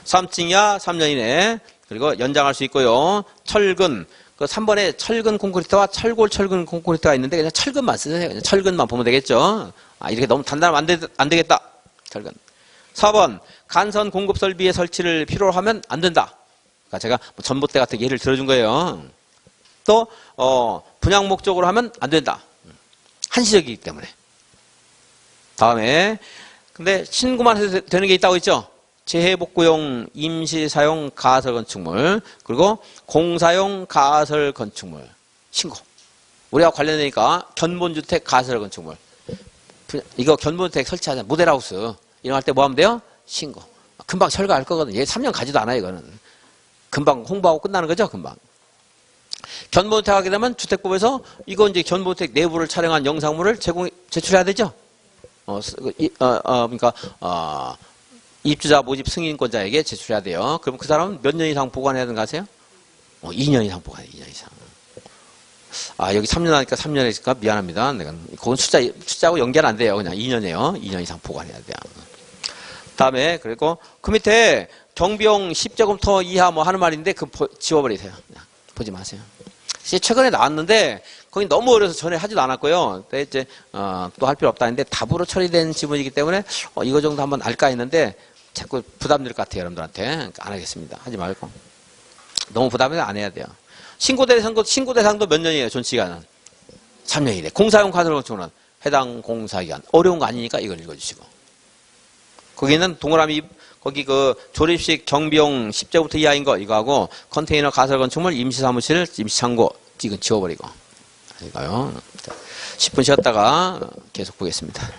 3층 이하 3년 이내 그리고 연장할 수 있고요. 철근 그 3번에 철근 콘크리트와 철근 콘크리트가 있는데 그냥 철근만 쓰세요. 그냥 철근만 보면 되겠죠. 이렇게 너무 단단하면 안 되겠다. 철근. 4번 간선 공급 설비의 설치를 필요로 하면 안 된다. 그러니까 제가 전봇대 같은 예를 들어준 거예요. 또 분양 목적으로 하면 안 된다. 한시적이기 때문에. 다음에 근데 신고만 해도 되는 게 있다고 했죠. 재해복구용 임시사용 가설건축물 그리고 공사용 가설건축물 신고. 우리가 관련되니까 견본주택 가설건축물 이거 견본주택 설치하자 모델하우스 이런 할 때 뭐 하면 돼요? 신고. 금방 철거할 거거든요. 얘 3년 가지도 않아요. 이거는. 금방 홍보하고 끝나는 거죠. 금방. 견본주택 하게 되면 주택법에서 이거 이제 견본주택 내부를 촬영한 영상물을 제출해야 되죠. 그러니까 입주자 모집 승인권자에게 제출해야 돼요. 그럼 그 사람은 몇 년 이상 보관해야 되는 거 아세요? 2년 이상 보관해. 2년 이상. 여기 3년 하니까 3년 했으니까 미안합니다. 내가 그건 숫자하고 연결 안 돼요. 그냥 2년이에요. 2년 이상 보관해야 돼요. 다음에 그리고 그 밑에 경비용 10제곱미터 이하 뭐 하는 말인데 지워버리세요. 그냥 보지 마세요. 이제 최근에 나왔는데 거기 너무 어려서 전에 하지도 않았고요. 근데 이제 또 할 필요 없다 했는데 답으로 처리된 지문이기 때문에 이거 정도 한번 알까 했는데 자꾸 부담될 것 같아요, 여러분들한테. 그러니까 안 하겠습니다. 하지 말고. 너무 부담을 안 해야 돼요. 신고 대상도 몇 년이에요, 존치기간은? 3년이래. 공사용 카드로 건축은 해당 공사기간. 어려운 거 아니니까 이걸 읽어주시고. 거기는 동그라미, 거기 조립식 경비용 10제곱미터 이하인 거, 이거하고 컨테이너 가설 건축물 임시사무실, 임시창고, 이건 지워버리고. 이거요. 10분 쉬었다가 계속 보겠습니다.